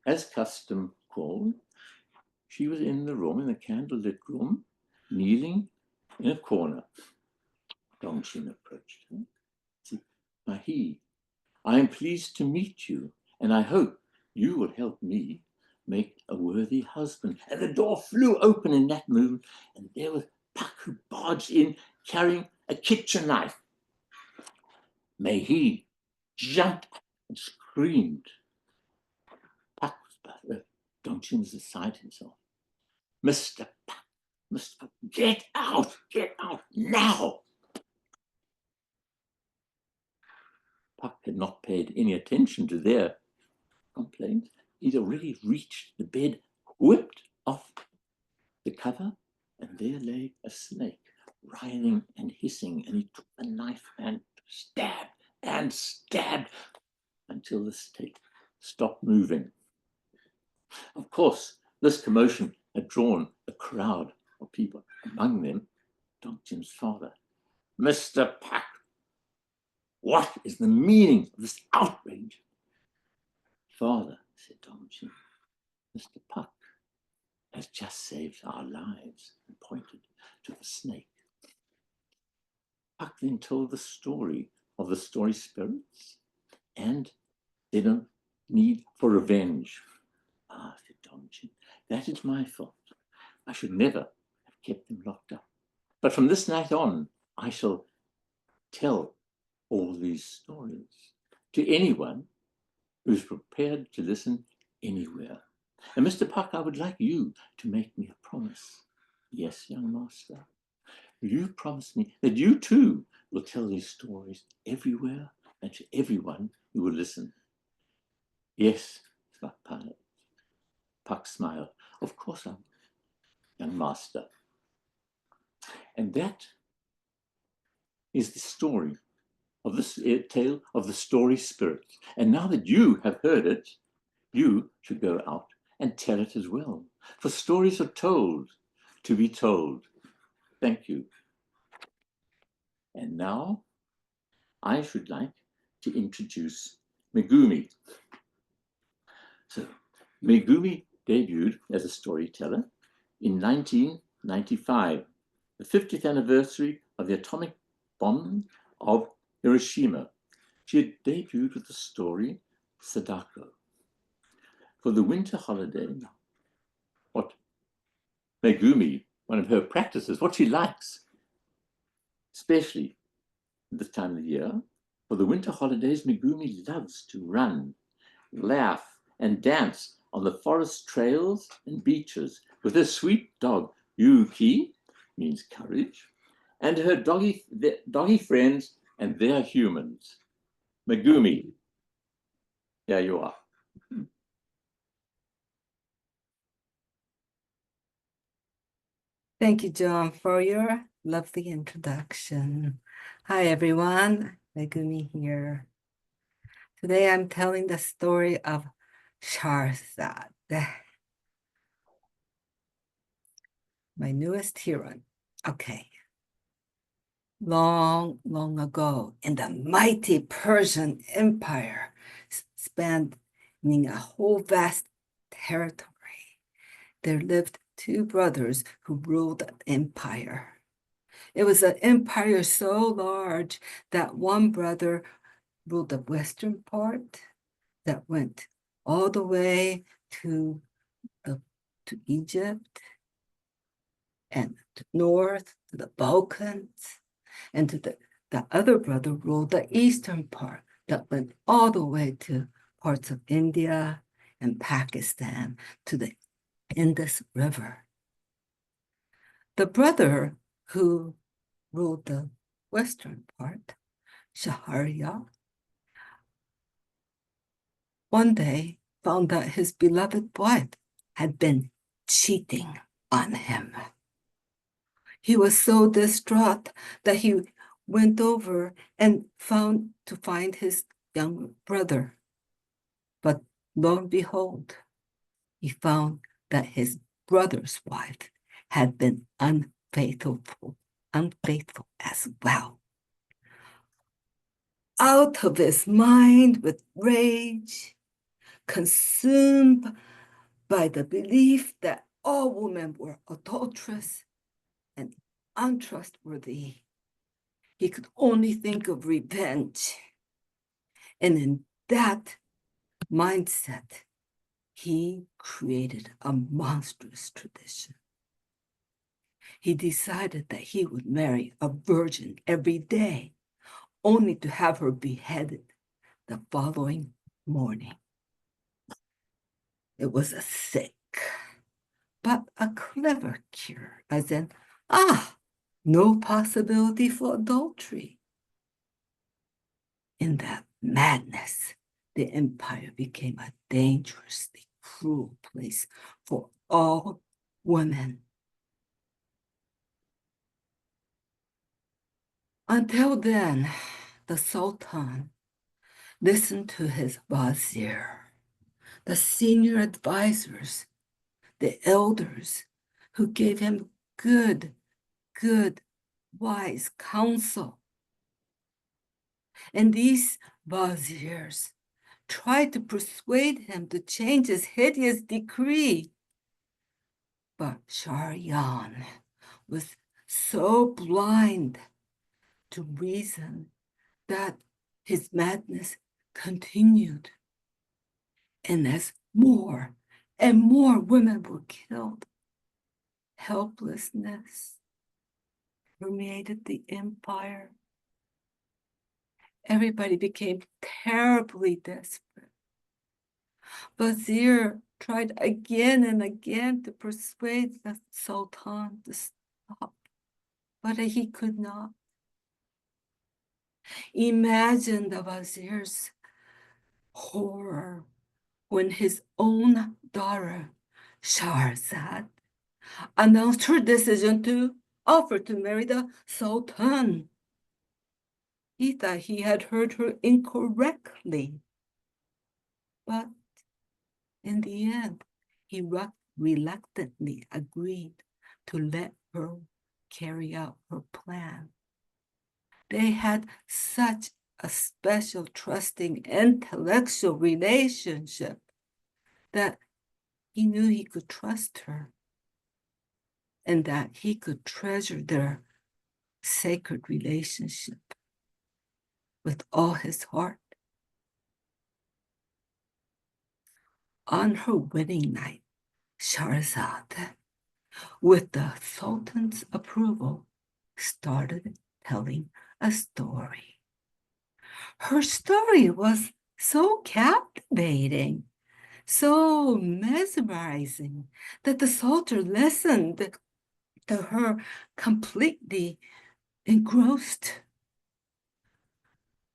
As custom called, she was in the room, in the candlelit room, kneeling in a corner. Dong Jin approached her. Said, Mei He, I am pleased to meet you, and I hope you will help me make a worthy husband. And the door flew open in that moment, and there was Pak, who barged in carrying a kitchen knife. Mei He jumped and screamed. Pak was Dong Jin was beside himself. Mr. Pak, Mr. Pak, get out now. Pak had not paid any attention to their complaints. He'd already reached the bed, whipped off the cover, and there lay a snake, writhing and hissing, and he took the knife and stabbed until the snake stopped moving. Of course, this commotion had drawn a crowd of people, among them Dong Jin's father. Mr. Pak, what is the meaning of this outrage? Father, said Dong Jin, Mr. Pak has just saved our lives, and pointed to the snake. Pak then told the story of the story spirits and their need for revenge. Ah, said Dong Jin, that is my fault. I should never have kept them locked up. But from this night on, I shall tell all these stories to anyone who's prepared to listen anywhere. And Mr. Pak, I would like you to make me a promise. Yes, young master. You promise me that you too will tell these stories everywhere and to everyone who will listen. Yes, Pak smiled. Of course I will, young master. And that is the story of this tale of the story spirits. And now that you have heard it, you should go out and tell it as well. For stories are told to be told. Thank you. And now I should like to introduce Megumi. So Megumi debuted as a storyteller in 1995, the 50th anniversary of the atomic bombing of Hiroshima. She had debuted with the story Sadako. For the winter holiday, what Megumi, one of her practices, what she likes, especially this time of the year, for the winter holidays, Megumi loves to run, laugh, and dance on the forest trails and beaches with her sweet dog, Yuki, means courage, and her doggy friends, and they're humans. Megumi, here you are. Thank you, John, for your lovely introduction. Hi, everyone. Megumi here. Today, I'm telling the story of Shahrazad. my newest hero. Okay. Long, long ago, in the mighty Persian Empire, spanning a whole vast territory, there lived two brothers who ruled the empire. It was an empire so large that one brother ruled the western part that went all the way to Egypt, and to north to the Balkans, and the other brother ruled the eastern part that went all the way to parts of India and Pakistan to the Indus River. The brother who ruled the western part, Shahryar, one day found that his beloved wife had been cheating on him. He was so distraught that he went over and found his younger brother. But lo and behold, he found that his brother's wife had been unfaithful as well. Out of his mind with rage, consumed by the belief that all women were adulterous and untrustworthy, he could only think of revenge. And in that mindset, he created a monstrous tradition. He decided that he would marry a virgin every day, only to have her beheaded the following morning. It was a sick, but a clever cure, as in, no possibility for adultery. In that madness, the empire became a dangerously cruel place for all women. Until then, the Sultan listened to his vizier, the senior advisors, the elders who gave him good, wise counsel. And these viziers tried to persuade him to change his hideous decree. But Shahryar was so blind to reason that his madness continued. And as more and more women were killed, helplessness permeated the empire. Everybody became terribly desperate. Vizier tried again and again to persuade the Sultan to stop, but he could not. Imagine the Vizier's horror when his own daughter, Shahrazad, announced her decision to offer to marry the Sultan. He thought he had heard her incorrectly, but in the end, he reluctantly agreed to let her carry out her plan. They had such a special, trusting, intellectual relationship that he knew he could trust her and that he could treasure their sacred relationship with all his heart. On her wedding night, Shahrazad, with the Sultan's approval, started telling a story. Her story was so captivating, so mesmerizing, that the Sultan listened to her completely engrossed.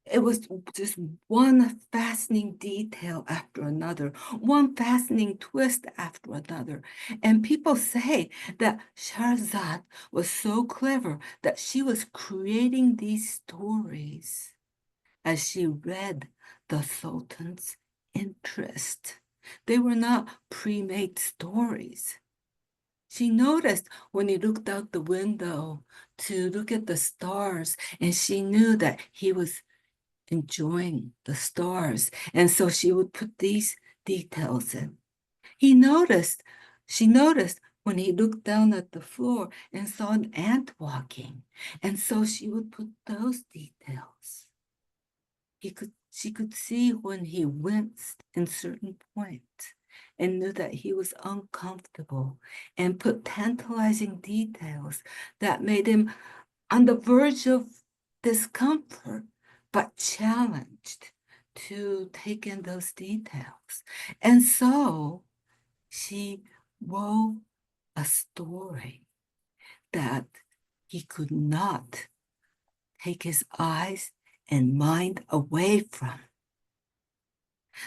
It was just one fascinating detail after another, one fascinating twist after another. And people say that Shahrazad was so clever that she was creating these stories as she read the Sultan's interest. They were not pre-made stories. She noticed when he looked out the window to look at the stars, and she knew that he was enjoying the stars. And so she would put these details in. She noticed when he looked down at the floor and saw an ant walking. And so she would put those details. She could see when he winced in certain points and knew that he was uncomfortable, and put tantalizing details that made him on the verge of discomfort, but challenged to take in those details. And so she wove a story that he could not take his eyes and mind away from.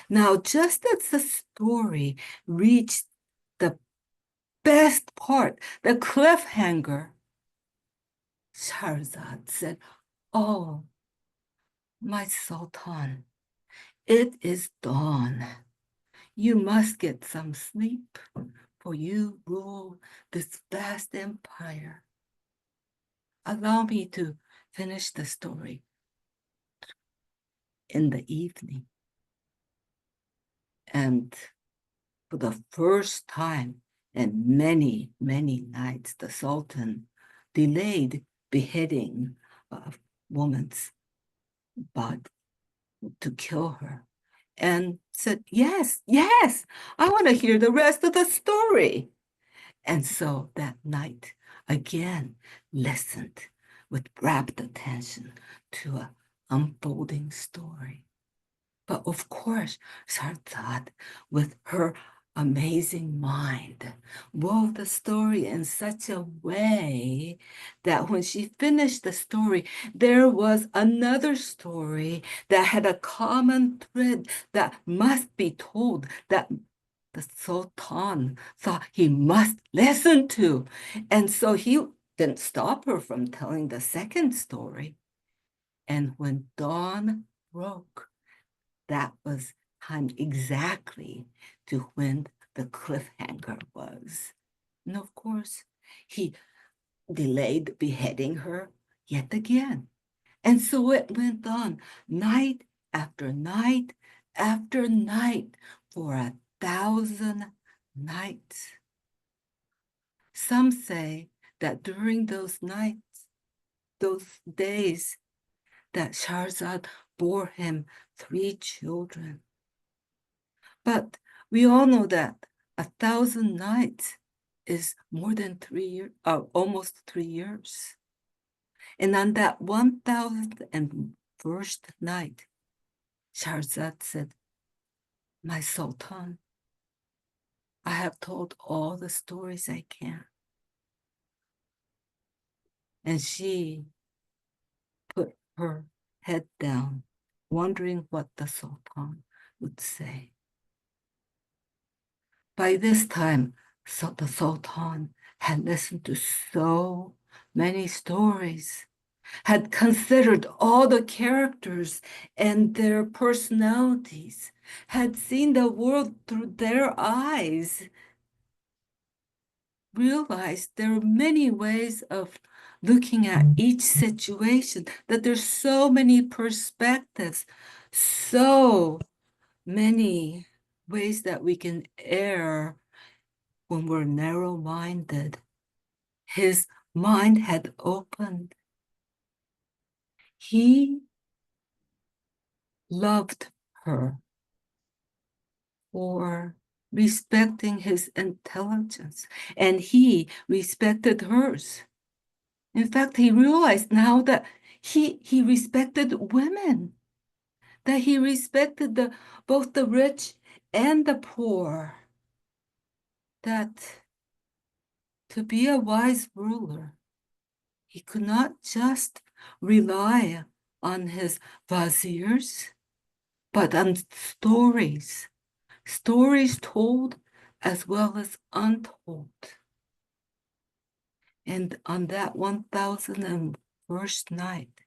Now, just as the story reached the best part, the cliffhanger, Shahrazad said, "Oh, my Sultan, it is dawn. You must get some sleep, for you rule this vast empire. Allow me to finish the story in the evening." And for the first time in many, many nights, the Sultan delayed beheading a woman's body to kill her, and said, "Yes, yes, I want to hear the rest of the story." And so that night, again, listened with rapt attention to an unfolding story. But of course, Shahrazad, with her amazing mind, wove the story in such a way that when she finished the story, there was another story that had a common thread that must be told, that the Sultan thought he must listen to. And so he didn't stop her from telling the second story. And when dawn broke, that was time exactly to when the cliffhanger was. And of course, he delayed beheading her yet again. And so it went on night after night after night for 1,000 nights. Some say that during those nights, those days, that Shahrazad bore him 3 children. But we all know that 1,000 nights is more than 3 years, almost 3 years. And on that 1,001st night, Shahrazad said, "My Sultan, I have told all the stories I can." And she put her head down, wondering what the Sultan would say. By this time, the Sultan had listened to so many stories, had considered all the characters and their personalities, had seen the world through their eyes, realized there are many ways of looking at each situation, that there's so many perspectives, so many ways that we can err when we're narrow-minded. His mind had opened. He loved her for respecting his intelligence, and he respected hers. In fact, he realized now that he respected women, that he respected both the rich and the poor, that to be a wise ruler, he could not just rely on his viziers, but on stories told as well as untold. And on that 1,001st night,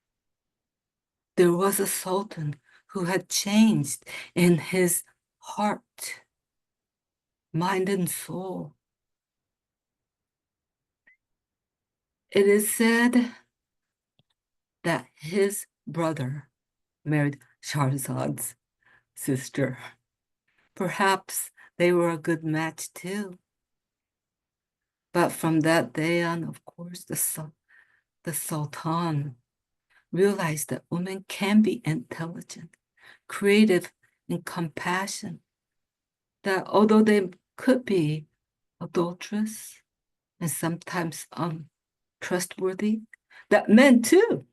there was a sultan who had changed in his heart, mind, and soul. It is said that his brother married Shahrazad's sister. Perhaps they were a good match too. But from that day on, of course, the Sultan realized that women can be intelligent, creative, and compassionate. That although they could be adulterous and sometimes untrustworthy, that men too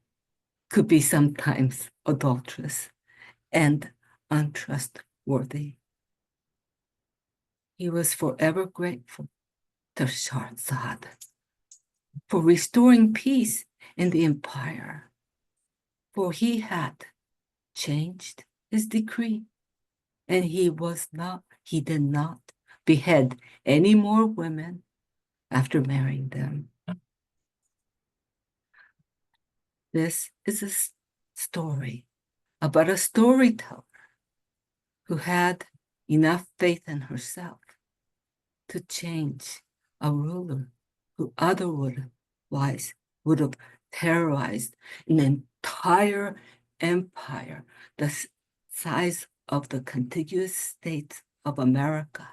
could be sometimes adulterous and untrustworthy. He was forever grateful to Shahrazad for restoring peace in the empire, for he had changed his decree, and he did not behead any more women after marrying them. This is a story about a storyteller who had enough faith in herself to change a ruler who otherwise would have terrorized an entire empire the size of the contiguous states of America.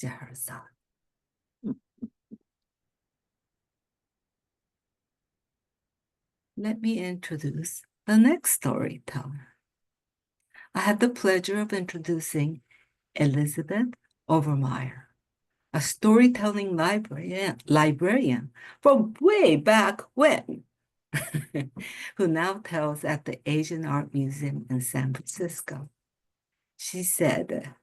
Shahrazad. Let me introduce the next storyteller. I had the pleasure of introducing Elizabeth Overmeyer, a storytelling librarian from way back when, who now tells at the Asian Art Museum in San Francisco. She said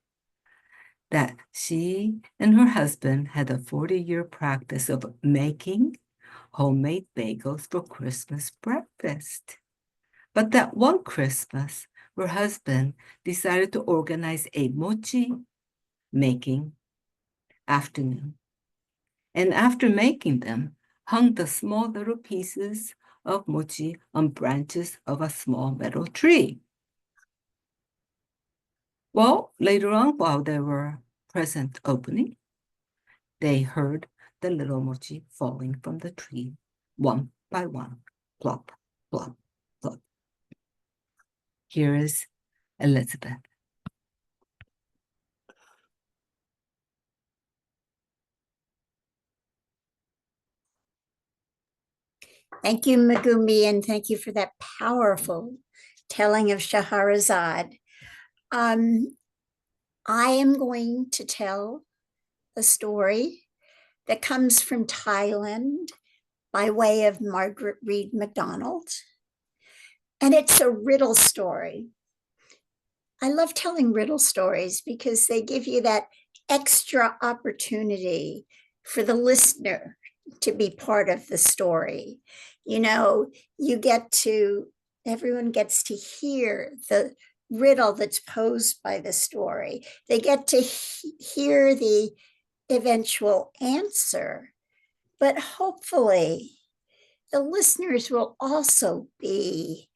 that she and her husband had a 40-year practice of making homemade bagels for Christmas breakfast. But that one Christmas, her husband decided to organize a mochi making afternoon. And after making them, hung the small little pieces of mochi on branches of a small metal tree. Well, later on, while they were present opening, they heard the little mochi falling from the tree, one by one, plop, plop, plop. Here is Elizabeth. Thank you, Megumi, and thank you for that powerful telling of Shahrazad. I am going to tell a story that comes from Thailand by way of Margaret Reed MacDonald. And it's a riddle story. I love telling riddle stories because they give you that extra opportunity for the listener to be part of the story. You know, everyone gets to hear the riddle that's posed by the story. They get to hear the eventual answer, but hopefully the listeners will also be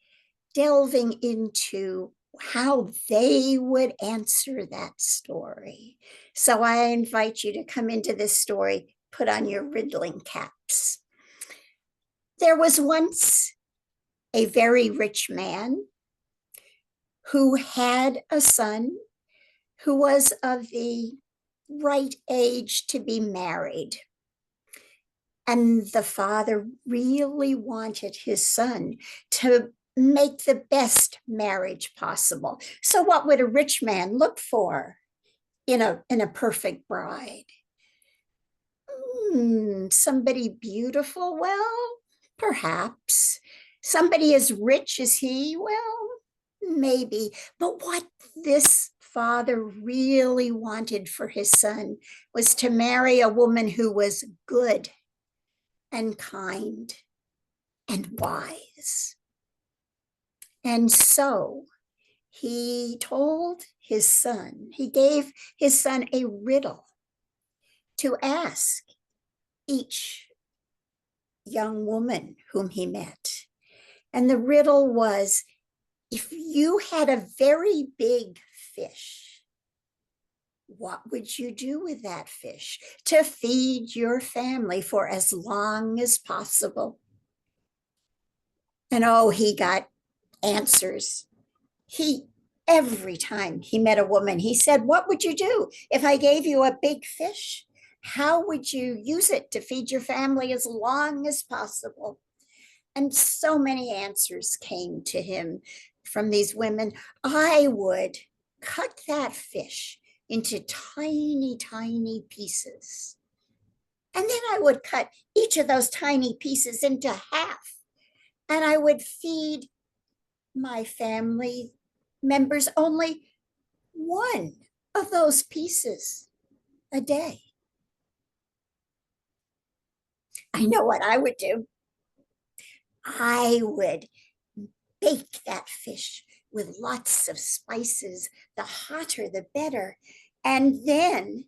delving into how they would answer that story. So I invite you to come into this story, put on your riddling caps. There was once a very rich man who had a son who was of the right age to be married. And the father really wanted his son to make the best marriage possible. So what would a rich man look for in a perfect bride? Somebody beautiful? Well, perhaps. Somebody as rich as he? Well, maybe. But what this father really wanted for his son was to marry a woman who was good and kind and wise. And so he told his son, he gave his son a riddle to ask each young woman whom he met. And the riddle was, if you had a very big fish what would you do with that fish to feed your family for as long as possible? And oh, he got answers. Every time he met a woman, he said, what would you do if I gave you a big fish? How would you use it to feed your family as long as possible? And so many answers came to him from these women. I would cut that fish into tiny, tiny pieces. And then I would cut each of those tiny pieces into half. And I would feed my family members only one of those pieces a day. I know what I would do. I would bake that fish with lots of spices. The hotter, the better. And then,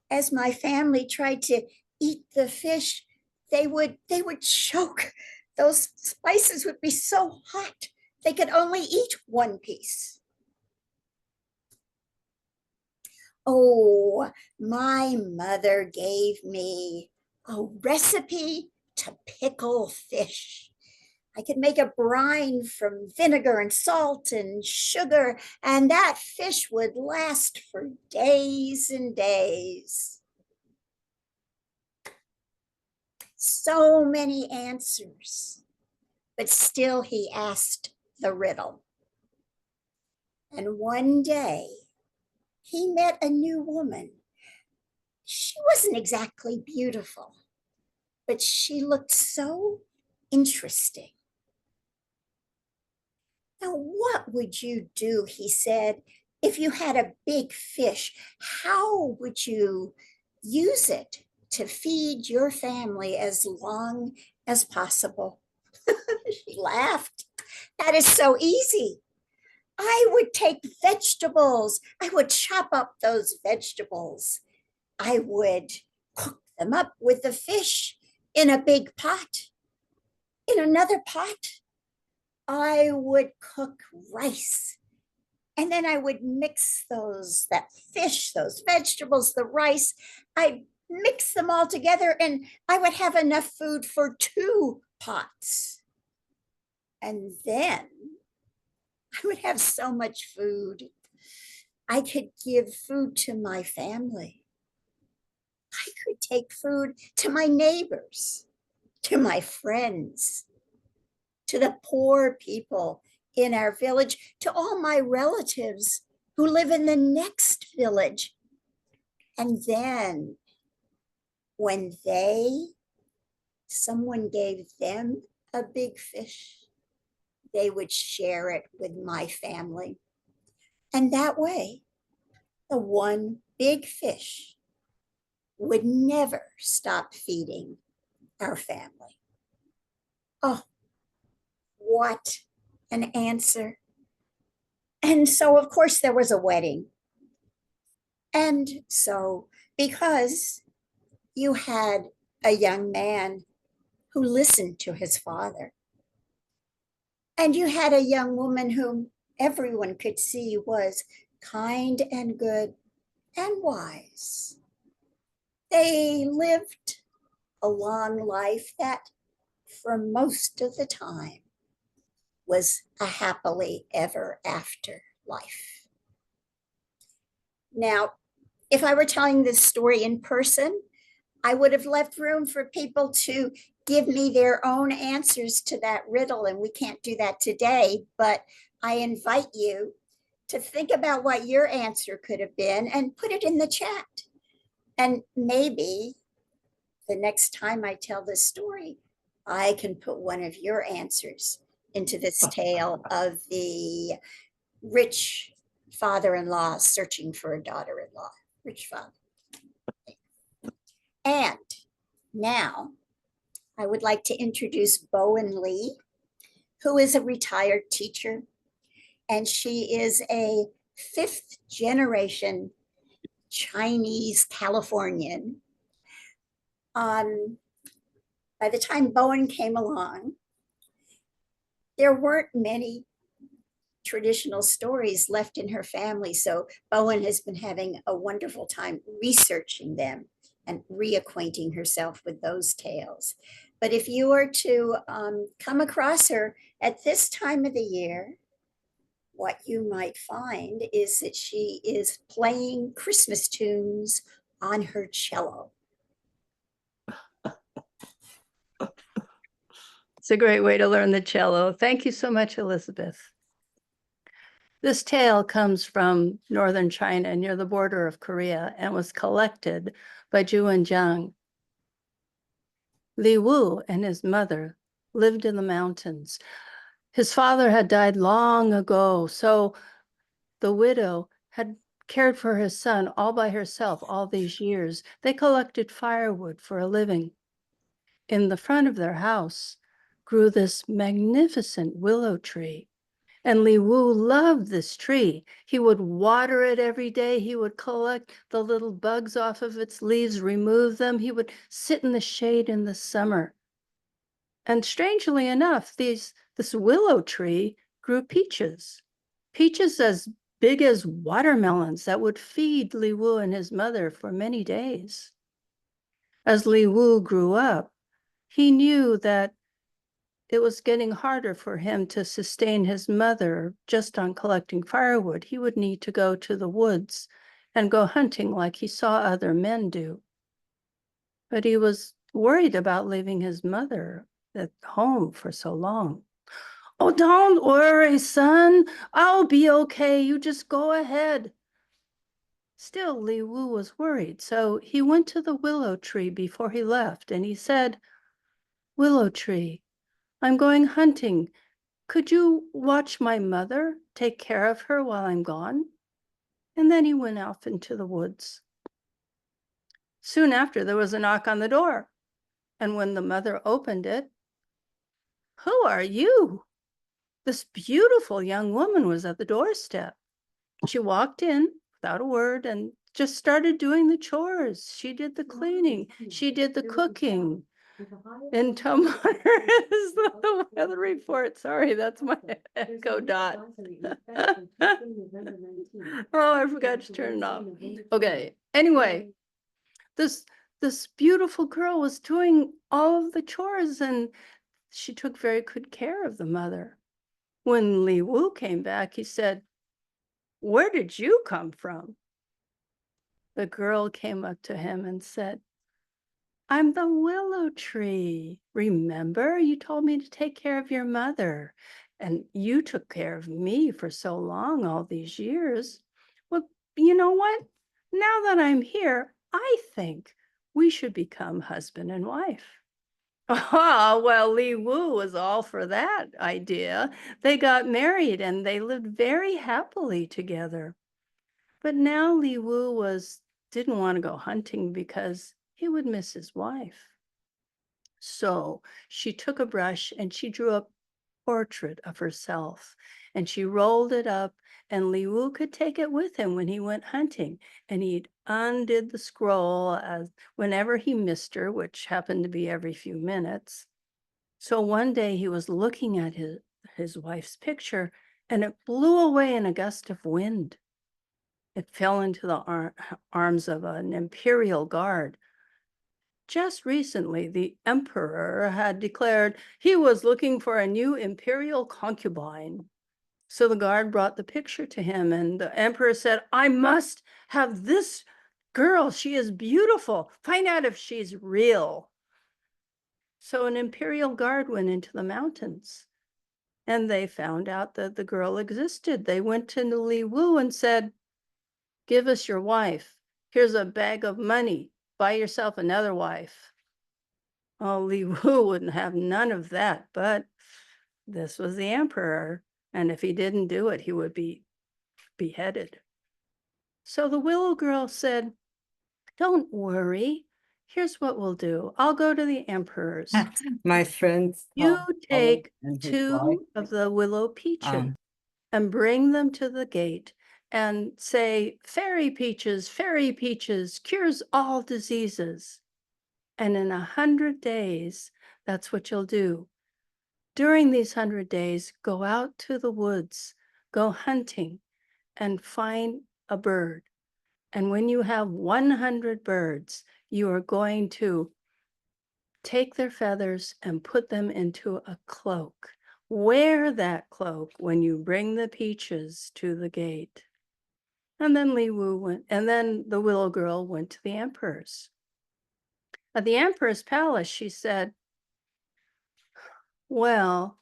as my family tried to eat the fish, they would choke. Those spices would be so hot, they could only eat one piece. Oh, my mother gave me a recipe to pickle fish. I could make a brine from vinegar and salt and sugar, and that fish would last for days and days. So many answers, but still he asked the riddle. And one day he met a new woman. She wasn't exactly beautiful, but she looked so interesting. Now, what would you do, he said, if you had a big fish? How would you use it to feed your family as long as possible? She laughed. That is so easy. I would take vegetables. I would chop up those vegetables. I would cook them up with the fish in a big pot. In another pot, I would cook rice. And then I would mix that fish, those vegetables, the rice. I'd mix them all together and I would have enough food for 2 pots. And then I would have so much food. I could give food to my family. I could take food to my neighbors, to my friends, to the poor people in our village, to all my relatives who live in the next village. And then when someone gave them a big fish, they would share it with my family. And that way, the one big fish would never stop feeding our family. Oh, what an answer. And so, of course, there was a wedding. And so, because you had a young man who listened to his father, and you had a young woman whom everyone could see was kind and good and wise, they lived a long life that, for most of the time, was a happily ever after life. Now, if I were telling this story in person, I would have left room for people to give me their own answers to that riddle, and we can't do that today, but I invite you to think about what your answer could have been and put it in the chat. And maybe the next time I tell this story, I can put one of your answers into this tale of the rich father-in-law searching for a daughter-in-law, rich father. And now I would like to introduce Bowen Lee, who is a retired teacher, and she is a 5th generation Chinese Californian. By the time Bowen came along, there weren't many traditional stories left in her family. So Bowen has been having a wonderful time researching them and reacquainting herself with those tales. But if you were to come across her at this time of the year, what you might find is that she is playing Christmas tunes on her cello. It's a great way to learn the cello. Thank you so much, Elizabeth. This tale comes from northern China near the border of Korea and was collected by Zhu and Jiang. Li Wu and his mother lived in the mountains. His father had died long ago, so the widow had cared for his son all by herself all these years. They collected firewood for a living. In the front of their house grew this magnificent willow tree. And Li Wu loved this tree. He would water it every day. He would collect the little bugs off of its leaves, remove them. He would sit in the shade in the summer. And strangely enough, this willow tree grew peaches as big as watermelons that would feed Li Wu and his mother for many days. As Li Wu grew up, he knew that it was getting harder for him to sustain his mother just on collecting firewood. He would need to go to the woods and go hunting like he saw other men do. But he was worried about leaving his mother at home for so long. Oh, don't worry, son. I'll be okay. You just go ahead. Still, Li Wu was worried, so he went to the willow tree before he left, and he said, "Willow tree, I'm going hunting. Could you watch my mother, take care of her while I'm gone?" And then he went off into the woods. Soon after, there was a knock on the door. And when the mother opened it, "Who are you?" This beautiful young woman was at the doorstep. She walked in without a word and just started doing the chores. She did the cleaning. She did the cooking. And tomorrow is the weather report. Sorry, that's my echo dot. Oh, I forgot to turn it off. Okay. Anyway, this beautiful girl was doing all of the chores, and she took very good care of the mother. When Li Wu came back, he said, "Where did you come from?" The girl came up to him and said, "I'm the willow tree. Remember, you told me to take care of your mother, and you took care of me for so long, all these years. Well, you know what? Now that I'm here, I think we should become husband and wife." Oh, well, Li Wu was all for that idea. They got married and they lived very happily together. But now Li Wu didn't want to go hunting because he would miss his wife. So she took a brush and she drew a portrait of herself and she rolled it up, and Li Wu could take it with him when he went hunting, and he'd undid the scroll as whenever he missed her, which happened to be every few minutes. So one day he was looking at his wife's picture, and it blew away in a gust of wind. It fell into the arms of an imperial guard. Just recently, the emperor had declared he was looking for a new imperial concubine. So the guard brought the picture to him, and the emperor said, "I must have this girl. She is beautiful. Find out if she's real." So an imperial guard went into the mountains, and they found out that the girl existed. They went to Li Wu and said, "Give us your wife. Here's a bag of money. Buy yourself another wife." Oh, Li Wu wouldn't have none of that, but this was the emperor, and if he didn't do it, he would be beheaded. So the willow girl said, "Don't worry. Here's what we'll do. I'll go to the emperor's. My friends. You take and his 2 wife, of the willow peaches um, and bring them to the gate and say, fairy peaches, cures all diseases." And in 100 days, that's what you'll do. During these 100 days, go out to the woods, go hunting and find a bird. And when you have 100 birds, you are going to take their feathers and put them into a cloak. Wear that cloak when you bring the peaches to the gate. And then Li Wu went, and then the willow girl went to the emperor's. At the emperor's palace, she said, well,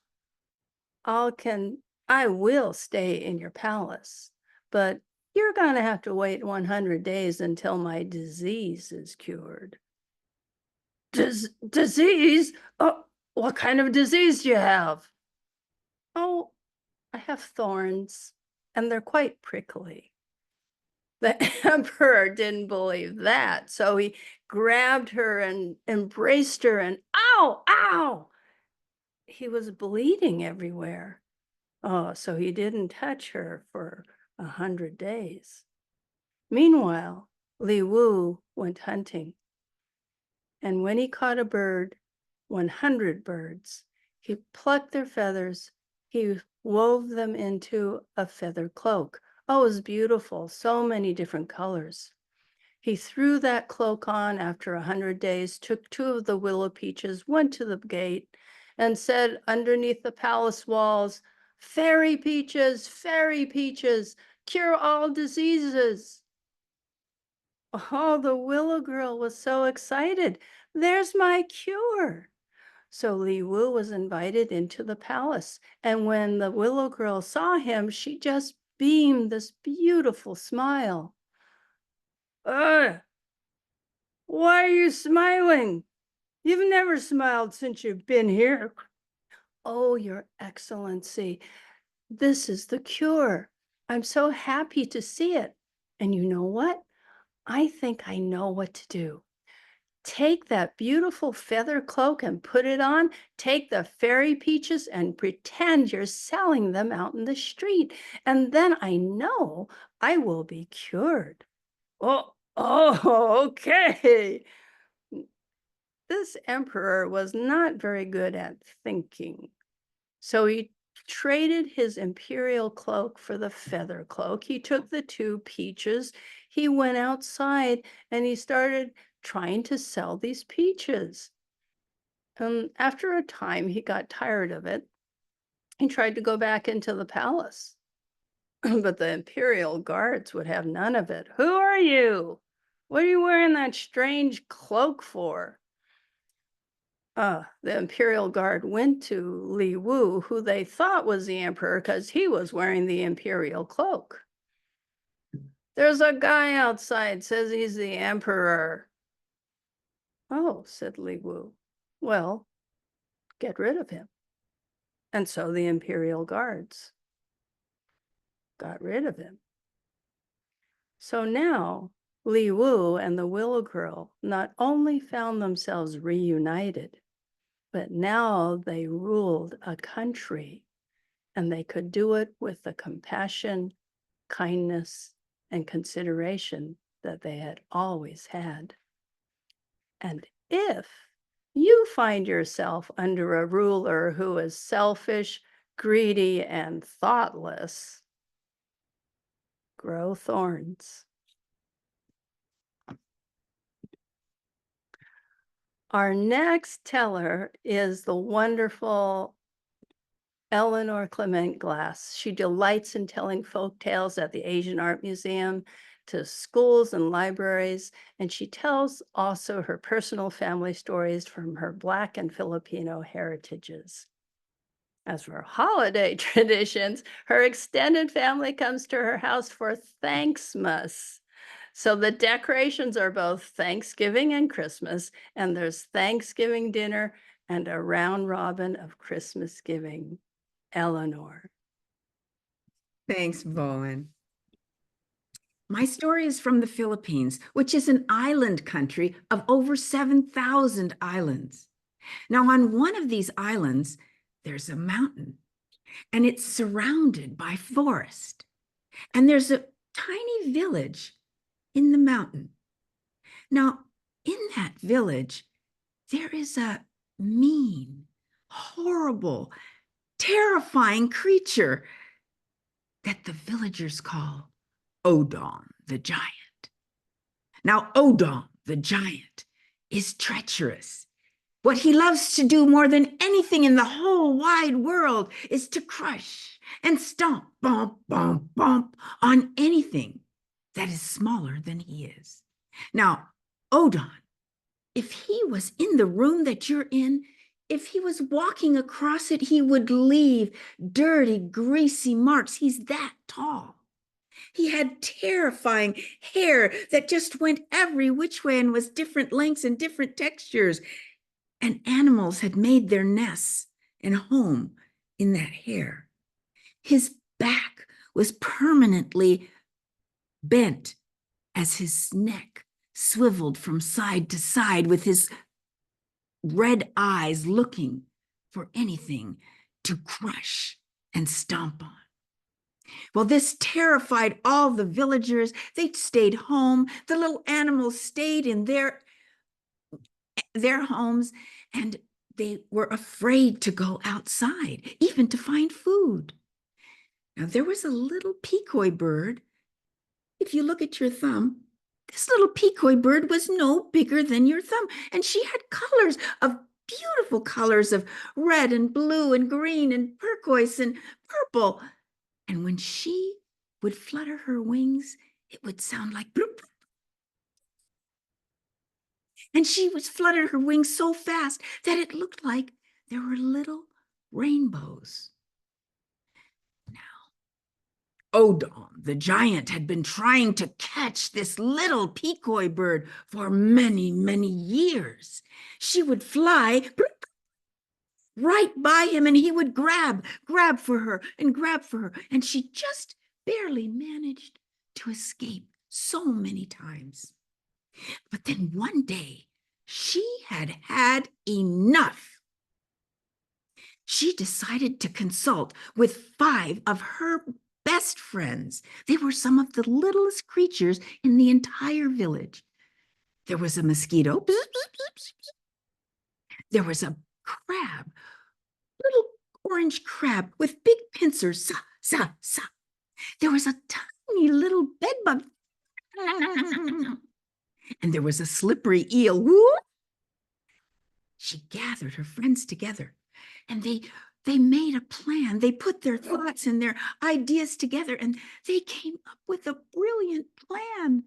I will stay in your palace, but you're going to have to wait 100 days until my disease is cured. Disease? Oh, what kind of disease do you have? Oh, I have thorns, and they're quite prickly. The emperor didn't believe that, so he grabbed her and embraced her, and ow, ow! He was bleeding everywhere. Oh, so he didn't touch her for 100 days. Meanwhile, Li Wu went hunting. And when he caught a bird, 100 birds, he plucked their feathers, he wove them into a feather cloak. Oh, it was beautiful, so many different colors. He threw that cloak on after 100 days, took 2 of the willow peaches, went to the gate, and said underneath the palace walls, fairy peaches, cure all diseases. Oh, the willow girl was so excited. There's my cure. So Li Wu was invited into the palace. And when the willow girl saw him, she just beamed this beautiful smile. Why are you smiling? You've never smiled since you've been here. Oh, Your Excellency, this is the cure. I'm so happy to see it. And you know what? I think I know what to do. Take that beautiful feather cloak and put it on. Take the fairy peaches and pretend you're selling them out in the street. And then I know I will be cured. Oh, okay. This emperor was not very good at thinking. So he traded his imperial cloak for the feather cloak. He took the 2 peaches. He went outside and he started trying to sell these peaches. After a time, he got tired of it. He tried to go back into the palace. But the imperial guards would have none of it. Who are you? What are you wearing that strange cloak for? The imperial guard went to Li Wu, who they thought was the emperor because he was wearing the imperial cloak. There's a guy outside, says he's the emperor. Oh, said Li Wu. Well, get rid of him. And so the imperial guards got rid of him. So now Li Wu and the willow girl not only found themselves reunited, but now they ruled a country, and they could do it with the compassion, kindness, and consideration that they had always had. And if you find yourself under a ruler who is selfish, greedy, and thoughtless, grow thorns. Our next teller is the wonderful Eleanor Clement Glass. She delights in telling folk tales at the Asian Art Museum, to schools and libraries, and she tells also her personal family stories from her Black and Filipino heritages. As for holiday traditions, her extended family comes to her house for Thanksmas. So the decorations are both Thanksgiving and Christmas, and there's Thanksgiving dinner and a round robin of Christmas giving. Eleanor. Thanks, Bowen. My story is from the Philippines, which is an island country of over 7,000 islands. Now, on one of these islands, there's a mountain, and it's surrounded by forest. And there's a tiny village in the mountain. Now, in that village, there is a mean, horrible, terrifying creature that the villagers call Odom the giant. Now, Odom the giant is treacherous. What he loves to do more than anything in the whole wide world is to crush and stomp, bump, bump, bump on anything that is smaller than he is. Now, Odom, if he was in the room that you're in, if he was walking across it, he would leave dirty, greasy marks. He's that tall. He had terrifying hair that just went every which way and was different lengths and different textures. And animals had made their nests and home in that hair. His back was permanently bent as his neck swiveled from side to side, with his red eyes looking for anything to crush and stomp on. Well, this terrified all the villagers. They stayed home. The little animals stayed in their homes, and they were afraid to go outside, even to find food. Now, there was a little peacock bird. If you look at your thumb, this little peacock bird was no bigger than your thumb, and she had colors of beautiful colors of red and blue and green and turquoise and purple. And when she would flutter her wings, it would sound like bloop. And she would flutter her wings so fast that it looked like there were little rainbows. Odom the giant had been trying to catch this little peacock bird for many, many years. She would fly right by him, and he would grab for her, and she just barely managed to escape so many times. But then one day, she had had enough. She decided to consult with 5 of her best friends. They were some of the littlest creatures in the entire village. There was a mosquito. There was a crab, little orange crab with big pincers. Sa, sa, sa. There was a tiny little bedbug. And there was a slippery eel. Woo! She gathered her friends together, and they made a plan. They put their thoughts and their ideas together, and they came up with a brilliant plan.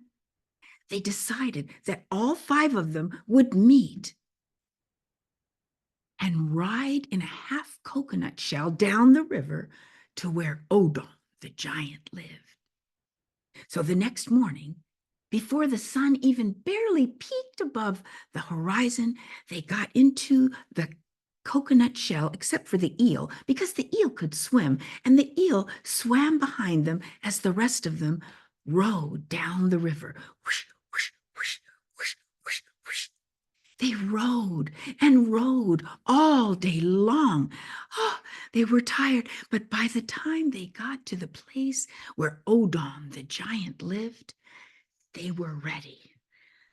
They decided that all 5 of them would meet and ride in a half coconut shell down the river to where Odom the giant lived. So the next morning, before the sun even barely peeked above the horizon, they got into the coconut shell, except for the eel, because the eel could swim, and the eel swam behind them as the rest of them rowed down the river. Whoosh, whoosh, whoosh, whoosh, whoosh, whoosh. They rowed and rowed all day long. Oh, they were tired, but by the time they got to the place where Odom the giant lived, they were ready.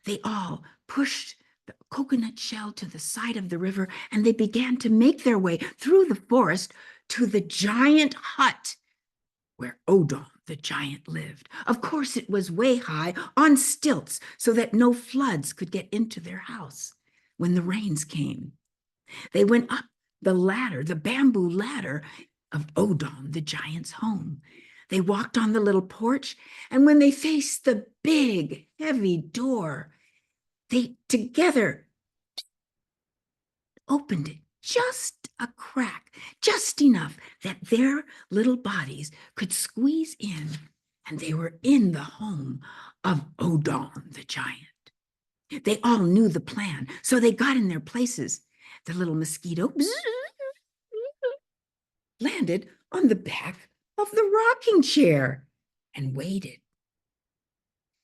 They all pushed the coconut shell to the side of the river, and they began to make their way through the forest to the giant hut where Odom the giant lived. Of course, it was way high on stilts so that no floods could get into their house when the rains came. They went up the ladder, the bamboo ladder of Odom the giant's home. They walked on the little porch, and when they faced the big, heavy door, they together opened it just a crack, just enough that their little bodies could squeeze in, and they were in the home of Odom the giant. They all knew the plan, so they got in their places. The little mosquito landed on the back of the rocking chair and waited.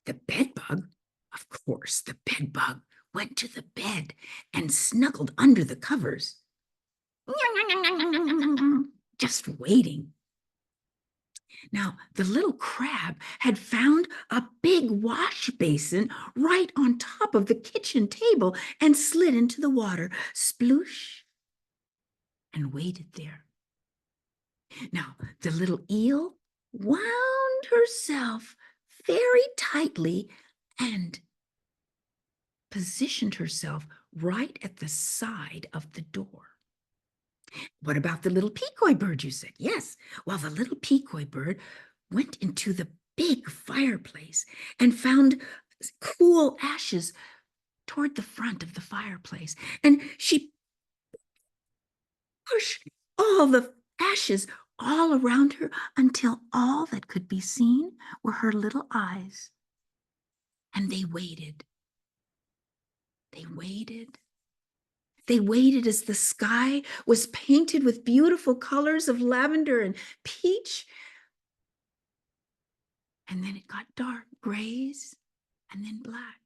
The bedbug, of course, the bedbug went to the bed and snuggled under the covers, just waiting. Now, the little crab had found a big wash basin right on top of the kitchen table and slid into the water, sploosh, and waited there. Now, the little eel wound herself very tightly and positioned herself right at the side of the door. What about the little decoy bird, you said? Yes. Well, the little decoy bird went into the big fireplace and found cool ashes toward the front of the fireplace. And she pushed all the ashes all around her until all that could be seen were her little eyes. And they waited. They waited. They waited as the sky was painted with beautiful colors of lavender and peach. And then it got dark, grays, and then black.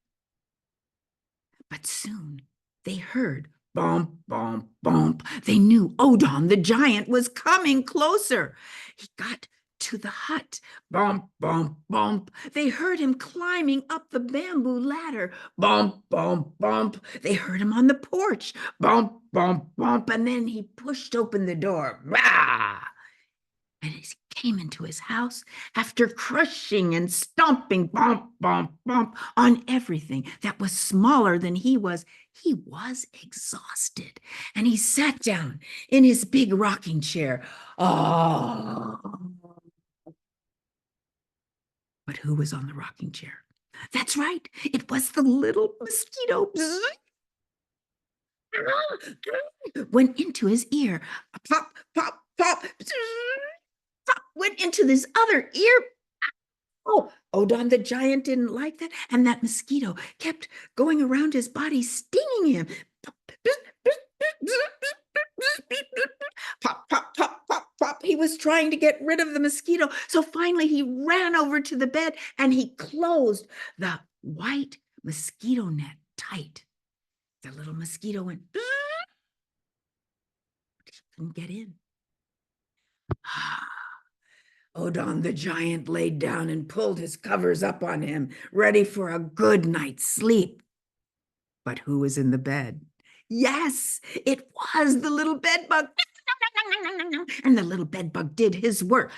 But soon they heard bump, bump, bump. They knew Odon the giant was coming closer. He got to the hut. Bump, bump, bump. They heard him climbing up the bamboo ladder. Bump, bump, bump. They heard him on the porch. Bump, bump, bump. And then he pushed open the door. Bah! And as he came into his house, after crushing and stomping, bump, bump, bump, on everything that was smaller than he was exhausted. And he sat down in his big rocking chair. Oh. But who was on the rocking chair? That's right. It was the little mosquito. Went into his ear. Pop, pop, pop. Went into this other ear. Oh, Odon the giant didn't like that. And that mosquito kept going around his body, stinging him. Pop, pop, pop, pop, pop. He was trying to get rid of the mosquito. So finally he ran over to the bed and he closed the white mosquito net tight. The little mosquito went, but he couldn't get in. Odon the giant laid down and pulled his covers up on him, ready for a good night's sleep. But who was in the bed? Yes, it was the little bedbug. And the little bedbug did his work,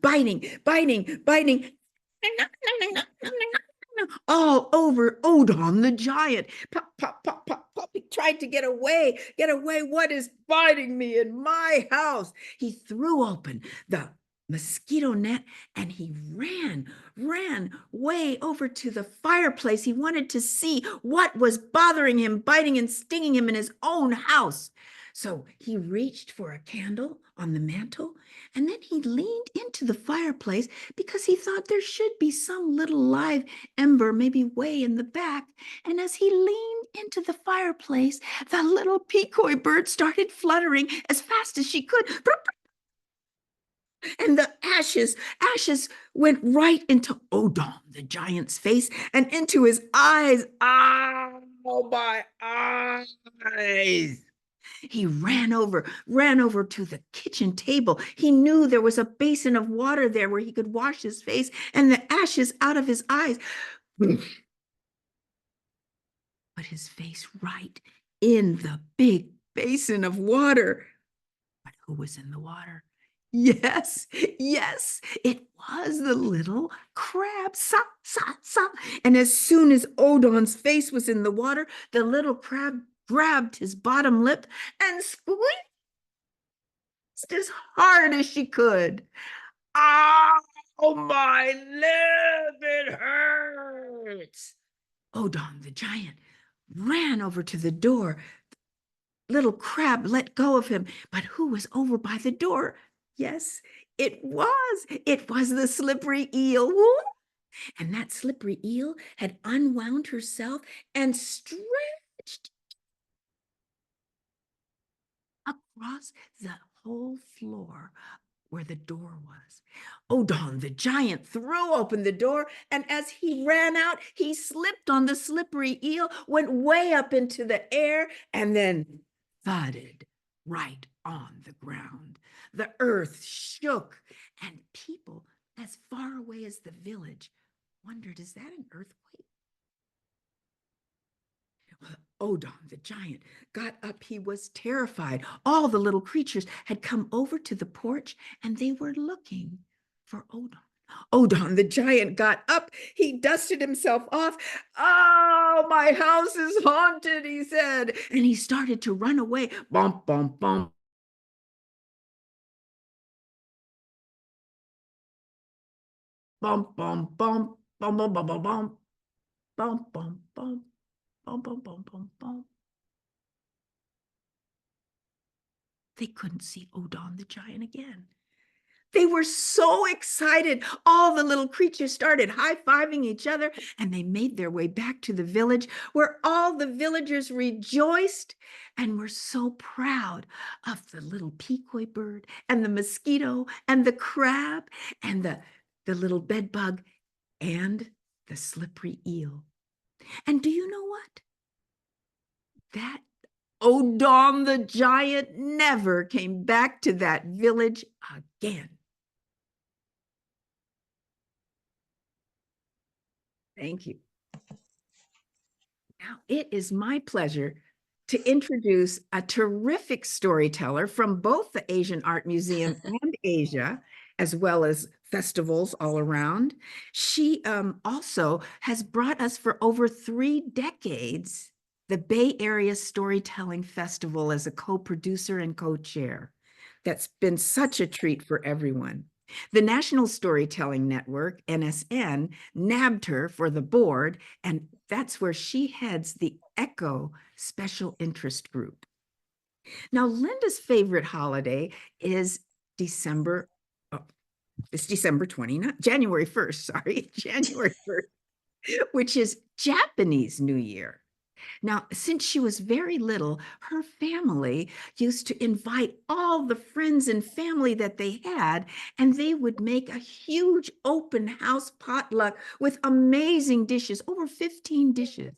biting, biting, biting, all over Odon the giant. Pop, pop, pop, pop, pop. He tried to get away. Get away. What is biting me in my house? He threw open the mosquito net and he ran way over to the fireplace. He wanted to see what was bothering him, biting and stinging him in his own house. So he reached for a candle on the mantle and then he leaned into the fireplace because he thought there should be some little live ember, maybe way in the back. And as he leaned into the fireplace, the little decoy bird started fluttering as fast as she could. And the ashes went right into Odon the giant's face and into his eyes. Oh, my eyes. He ran over to the kitchen table. He knew there was a basin of water there where he could wash his face and the ashes out of his eyes. Put his face right in the big basin of water. But who was in the water? Yes, it was the little crab. Sop, sop, sop. And as soon as Odon's face was in the water, the little crab grabbed his bottom lip and squeezed as hard as she could. Oh, my lip, it hurts. Odon the giant ran over to the door. Little crab let go of him, but who was over by the door? Yes, it was the slippery eel. And that slippery eel had unwound herself and stretched across the whole floor where the door was. Odon the giant threw open the door, and as he ran out, he slipped on the slippery eel, went way up into the air, and then thudded right on the ground. The earth shook, and people as far away as the village wondered, is that an earthquake? Odon the giant got up. He was terrified. All the little creatures had come over to the porch and they were looking. for Odon. Odon the giant got up. He dusted himself off. "Oh, my house is haunted," he said. And he started to run away. Bump, bump, bump. Bump, bump, bump, bump, bump, bump, bump, bump, bump, bump, bump, bump, bump, bump, bump, bump. They couldn't see Odon the giant again. They were so excited. All the little creatures started high-fiving each other, and they made their way back to the village where all the villagers rejoiced and were so proud of the little peacock bird and the mosquito and the crab and the little bed bug and the slippery eel. And do you know what? That Odon the giant never came back to that village again. Thank you. Now it is my pleasure to introduce a terrific storyteller from both the Asian Art Museum and Asia, as well as festivals all around. She also has brought us for over 3 decades the Bay Area Storytelling Festival as a co-producer and co-chair. That's been such a treat for everyone. The National Storytelling Network, NSN, nabbed her for the board, and that's where she heads the ECHO Special Interest Group. Now, Linda's favorite holiday is January 1st, sorry, January 1st, which is Japanese New Year. Now, since she was very little, her family used to invite all the friends and family that they had, and they would make a huge open house potluck with amazing dishes, over 15 dishes.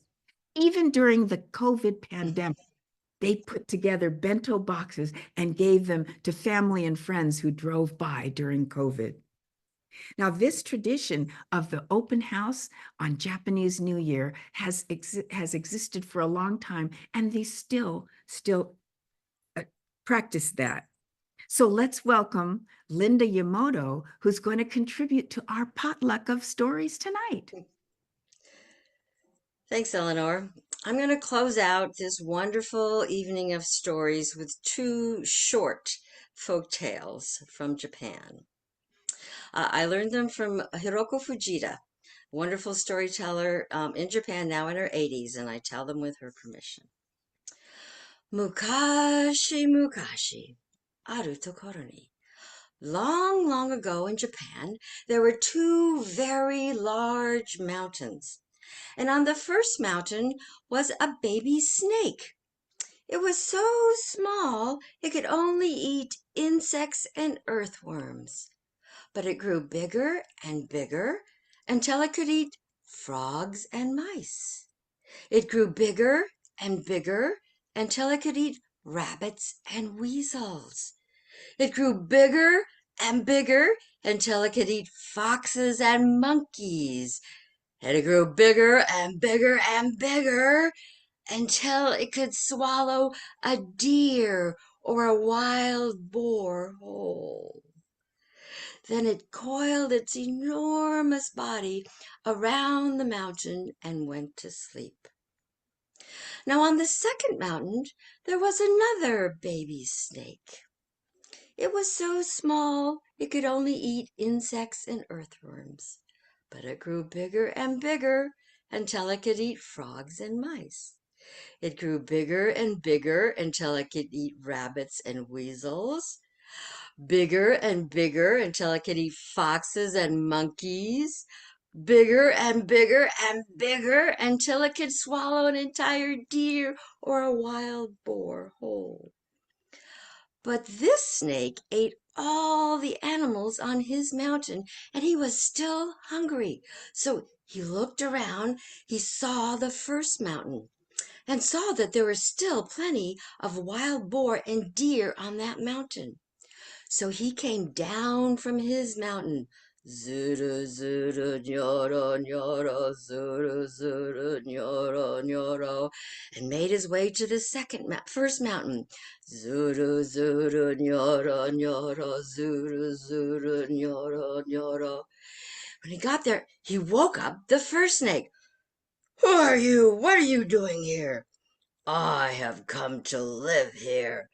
Even during the COVID pandemic, they put together bento boxes and gave them to family and friends who drove by during COVID. Now, this tradition of the open house on Japanese New Year has existed for a long time, and they still practice that. So let's welcome Linda Yamoto, who's going to contribute to our potluck of stories tonight. Thanks, Eleanor. I'm going to close out this wonderful evening of stories with 2 short folk tales from Japan. I learned them from Hiroko Fujita, wonderful storyteller in Japan, now in her 80s, and I tell them with her permission. Mukashi, mukashi, aru tokoro ni. Long, long ago in Japan, there were 2 very large mountains. And on the first mountain was a baby snake. It was so small it could only eat insects and earthworms. But it grew bigger and bigger until it could eat frogs and mice. It grew bigger and bigger until it could eat rabbits and weasels. It grew bigger and bigger until it could eat foxes and monkeys. And it grew bigger and bigger and bigger until it could swallow a deer or a wild boar whole. Then it coiled its enormous body around the mountain and went to sleep. Now on the second mountain, there was another baby snake. It was so small it could only eat insects and earthworms. But it grew bigger and bigger until it could eat frogs and mice. It grew bigger and bigger until it could eat rabbits and weasels. Bigger and bigger until it could eat foxes and monkeys. Bigger and bigger and bigger until it could swallow an entire deer or a wild boar whole. But this snake ate all the animals on his mountain, and he was still hungry. So he looked around, he saw the first mountain, and saw that there were still plenty of wild boar and deer on that mountain. So he came down from his mountain. Zuru, zuru, nyoro, nyoro, zuru, zuru, nyoro, nyoro, and made his way to the first mountain. Zuru, zuru, nyoro, nyoro, zuru, zuru, nyoro, nyoro. When he got there, he woke up the first snake. Who are you? What are you doing here? I have come to live here.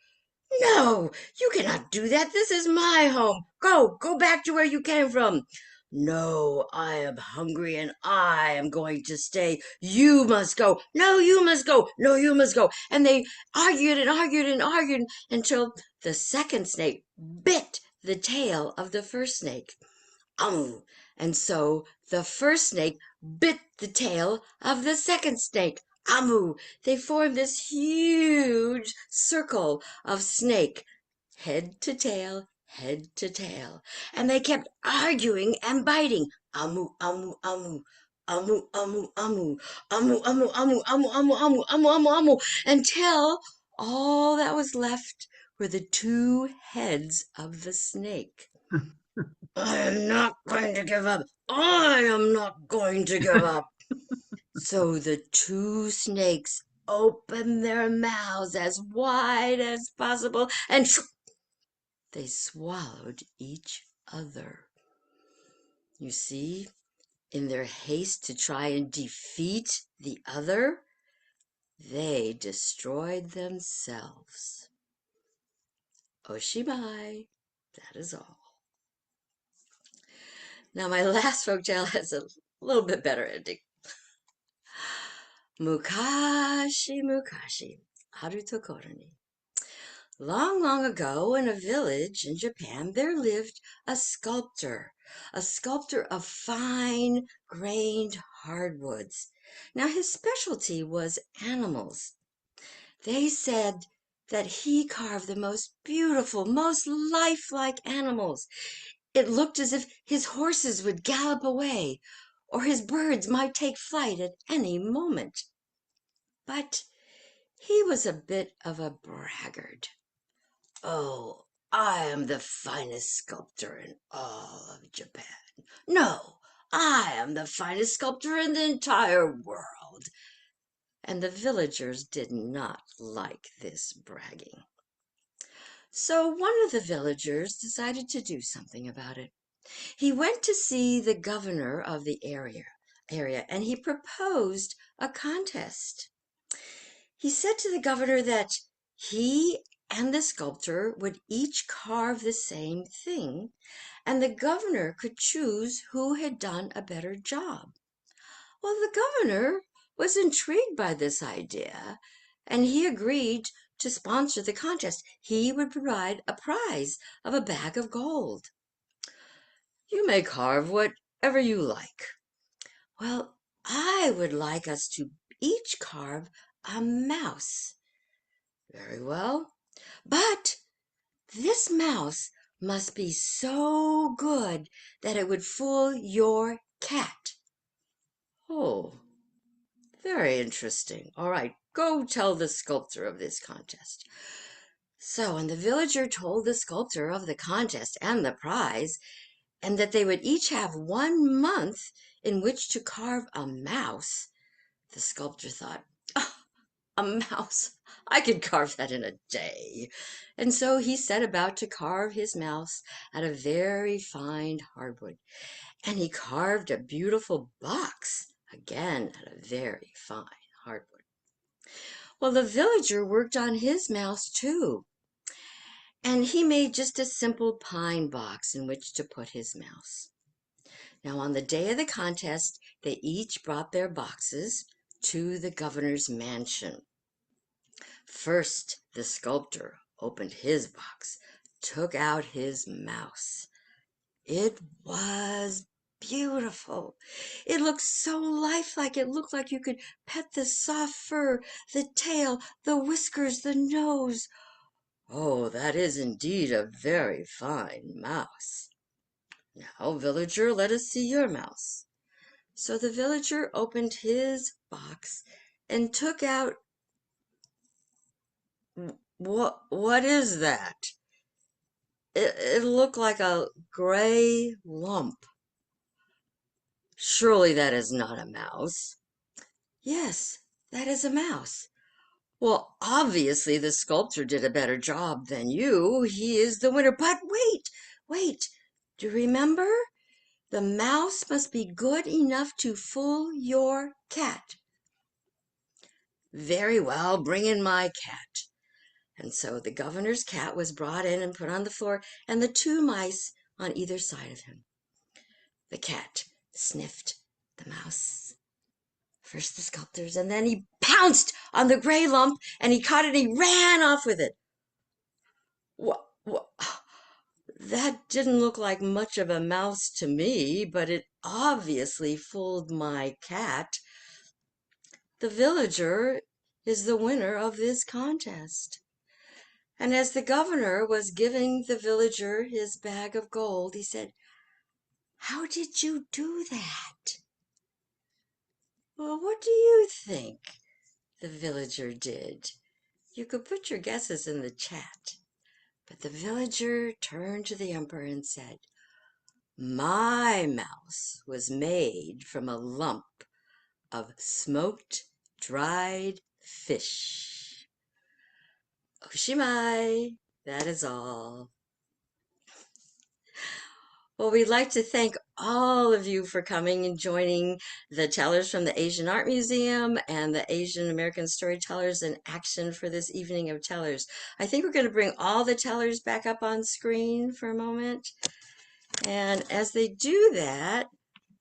No, you cannot do that. This is my home. Go back to where you came from. No, I am hungry and I am going to stay. You must go. No, you must go. No, you must go. And they argued and argued and argued until the second snake bit the tail of the first snake. And so the first snake bit the tail of the second snake. They formed this huge circle of snake, head to tail, and they kept arguing and biting. Amu, amu, amu. Amu, amu, amu, amu, amu, amu, amu, amu, amu, amu, amu, amu, until all that was left were the two heads of the snake. I am not going to give up. I am not going to give up. So the two snakes opened their mouths as wide as possible and they swallowed each other. You see, in their haste to try and defeat the other, they destroyed themselves. Oshimai. That is all. Now, my last folktale has a little bit better ending. Mukashi, mukashi, haru tokoro ni. Long, long ago, in a village in Japan, there lived a sculptor of fine grained hardwoods. Now, his specialty was animals. They said that he carved the most beautiful, most lifelike animals. It looked as if his horses would gallop away, or his birds might take flight at any moment. But he was a bit of a braggart. Oh, I am the finest sculptor in all of Japan. No, I am the finest sculptor in the entire world. And the villagers did not like this bragging. So one of the villagers decided to do something about it. He went to see the governor of the area, and he proposed a contest. He said to the governor that he and the sculptor would each carve the same thing, and the governor could choose who had done a better job. Well, the governor was intrigued by this idea, and he agreed to sponsor the contest. He would provide a prize of a bag of gold. You may carve whatever you like. Well, I would like us to each carve a mouse. Very well. But this mouse must be so good that it would fool your cat. Oh, very interesting. All right, go tell the sculptor of this contest. So when the villager told the sculptor of the contest and the prize, and that they would each have 1 month in which to carve a mouse, the sculptor thought, "Ah, a mouse, I could carve that in a day." And so he set about to carve his mouse out of very fine hardwood. And he carved a beautiful box, again out of very fine hardwood. Well, the villager worked on his mouse too. And he made just a simple pine box in which to put his mouse. Now, on the day of the contest, they each brought their boxes to the governor's mansion. First, the sculptor opened his box, took out his mouse. It was beautiful. It looked so lifelike. It looked like you could pet the soft fur, the tail, the whiskers, the nose. Oh, that is indeed a very fine mouse. Now, villager, let us see your mouse. So the villager opened his box and took out, what is that? It looked like a gray lump. Surely that is not a mouse. Yes, That is a mouse. Well, obviously the sculptor did a better job than you. He is the winner. But wait. Do you remember? The mouse must be good enough to fool your cat. Very well, bring in my cat. And so the governor's cat was brought in and put on the floor, and the two mice on either side of him. The cat sniffed the mouse. First the sculptor's, and then he pounced on the gray lump, and he caught it and he ran off with it. What? That didn't look like much of a mouse to me, but it obviously fooled my cat. The villager is the winner of this contest. And as the governor was giving the villager his bag of gold, he said, "How did you do that?" Well, what do you think the villager did? You could put your guesses in the chat. But the villager turned to the emperor and said, "My mouse was made from a lump of smoked dried fish." Oshimai, that is all. Well, we'd like to thank all of you for coming and joining the tellers from the Asian Art Museum and the Asian American Storytellers in Action for this evening of tellers. I think we're going to bring all the tellers back up on screen for a moment. And as they do that,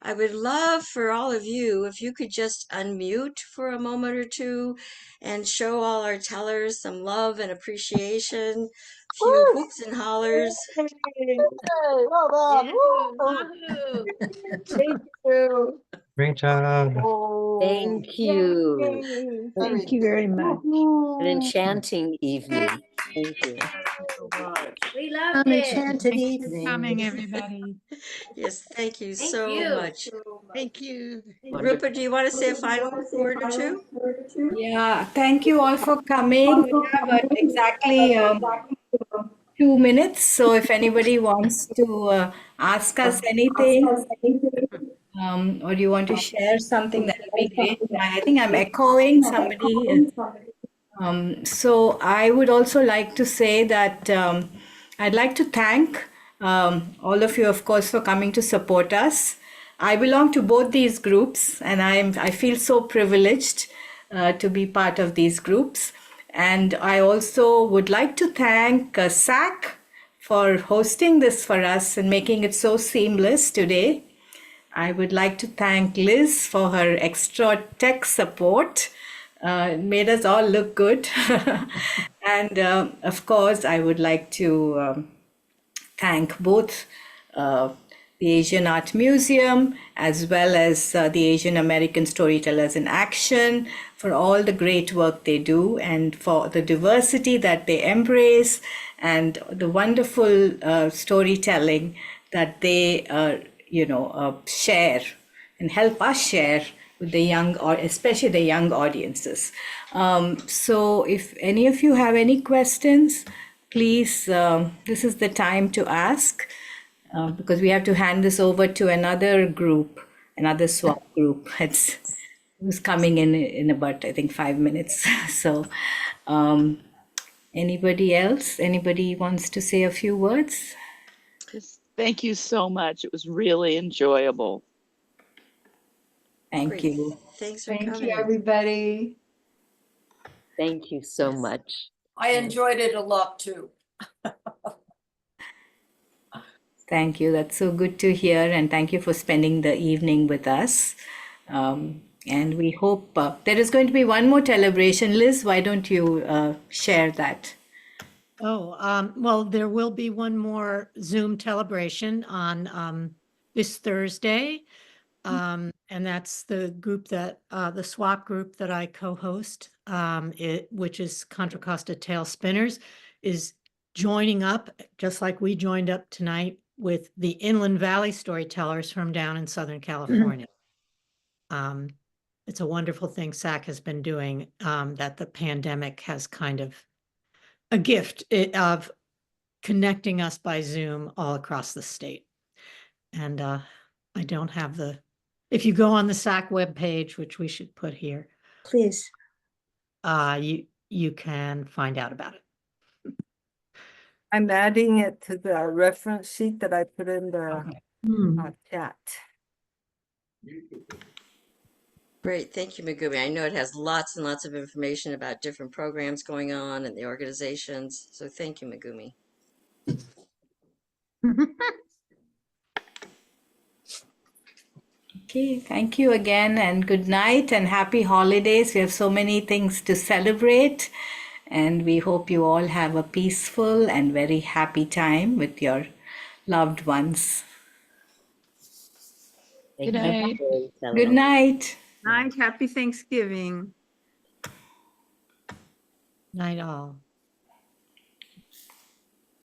I would love for all of you, if you could just unmute for a moment or two and show all our tellers some love and appreciation, a few hoots and hollers. Well done. Wahoo! Thank you. Great job. Thank you. Thank you very much. An you. enchanting evening. Thank you. We An enchanted Thanks for evening. coming, everybody. Yes, thank you Thank so you. much. Thank you. Rupa, do you want to say a final word or two? Yeah, thank you all for coming. We have exactly 2 minutes. So if anybody wants to ask us anything, or you want to share something, that would be great. I think I'm echoing somebody. So I would also like to say that I'd like to thank all of you, of course, for coming to support us. I belong to both these groups, and I feel so privileged to be part of these groups. And I also would like to thank SAC for hosting this for us and making it so seamless today. I would like to thank Liz for her extra tech support. It made us all look good. And of course, I would like to thank both the Asian Art Museum as well as the Asian American Storytellers in Action for all the great work they do and for the diversity that they embrace and the wonderful storytelling that they share and help us share with the young, or especially the young audiences. So if any of you have any questions, please, this is the time to ask, because we have to hand this over to another group, another swap group. Who's coming in about, I think, 5 minutes. So anybody else? Anybody wants to say a few words? Thank you so much. It was really enjoyable. Thank Great. you. Thanks for Thank coming. you, everybody. Thank you so much. I enjoyed it a lot too. Thank you. That's so good to hear. And thank you for spending the evening with us. And we hope there is going to be one more celebration. Liz, why don't you share that? Well, there will be one more Zoom celebration on this Thursday. And that's the group that, the swap group that I co-host, which is Contra Costa Tale Spinners, is joining up, just like we joined up tonight, with the Inland Valley Storytellers from down in Southern California. It's a wonderful thing SAC has been doing, that the pandemic has kind of a gift of connecting us by Zoom all across the state. And I don't have if you go on the SAC webpage, which we should put here, Please. You can find out about it. I'm adding it to the reference sheet that I put in the chat. Great, thank you, Megumi. I know it has lots and lots of information about different programs going on and the organizations. So thank you, Megumi. Okay, thank you again, and good night and happy holidays. We have so many things to celebrate, and we hope you all have a peaceful and very happy time with your loved ones. Thank Good you for night. storytelling. Good night. Night, happy Thanksgiving. Night all.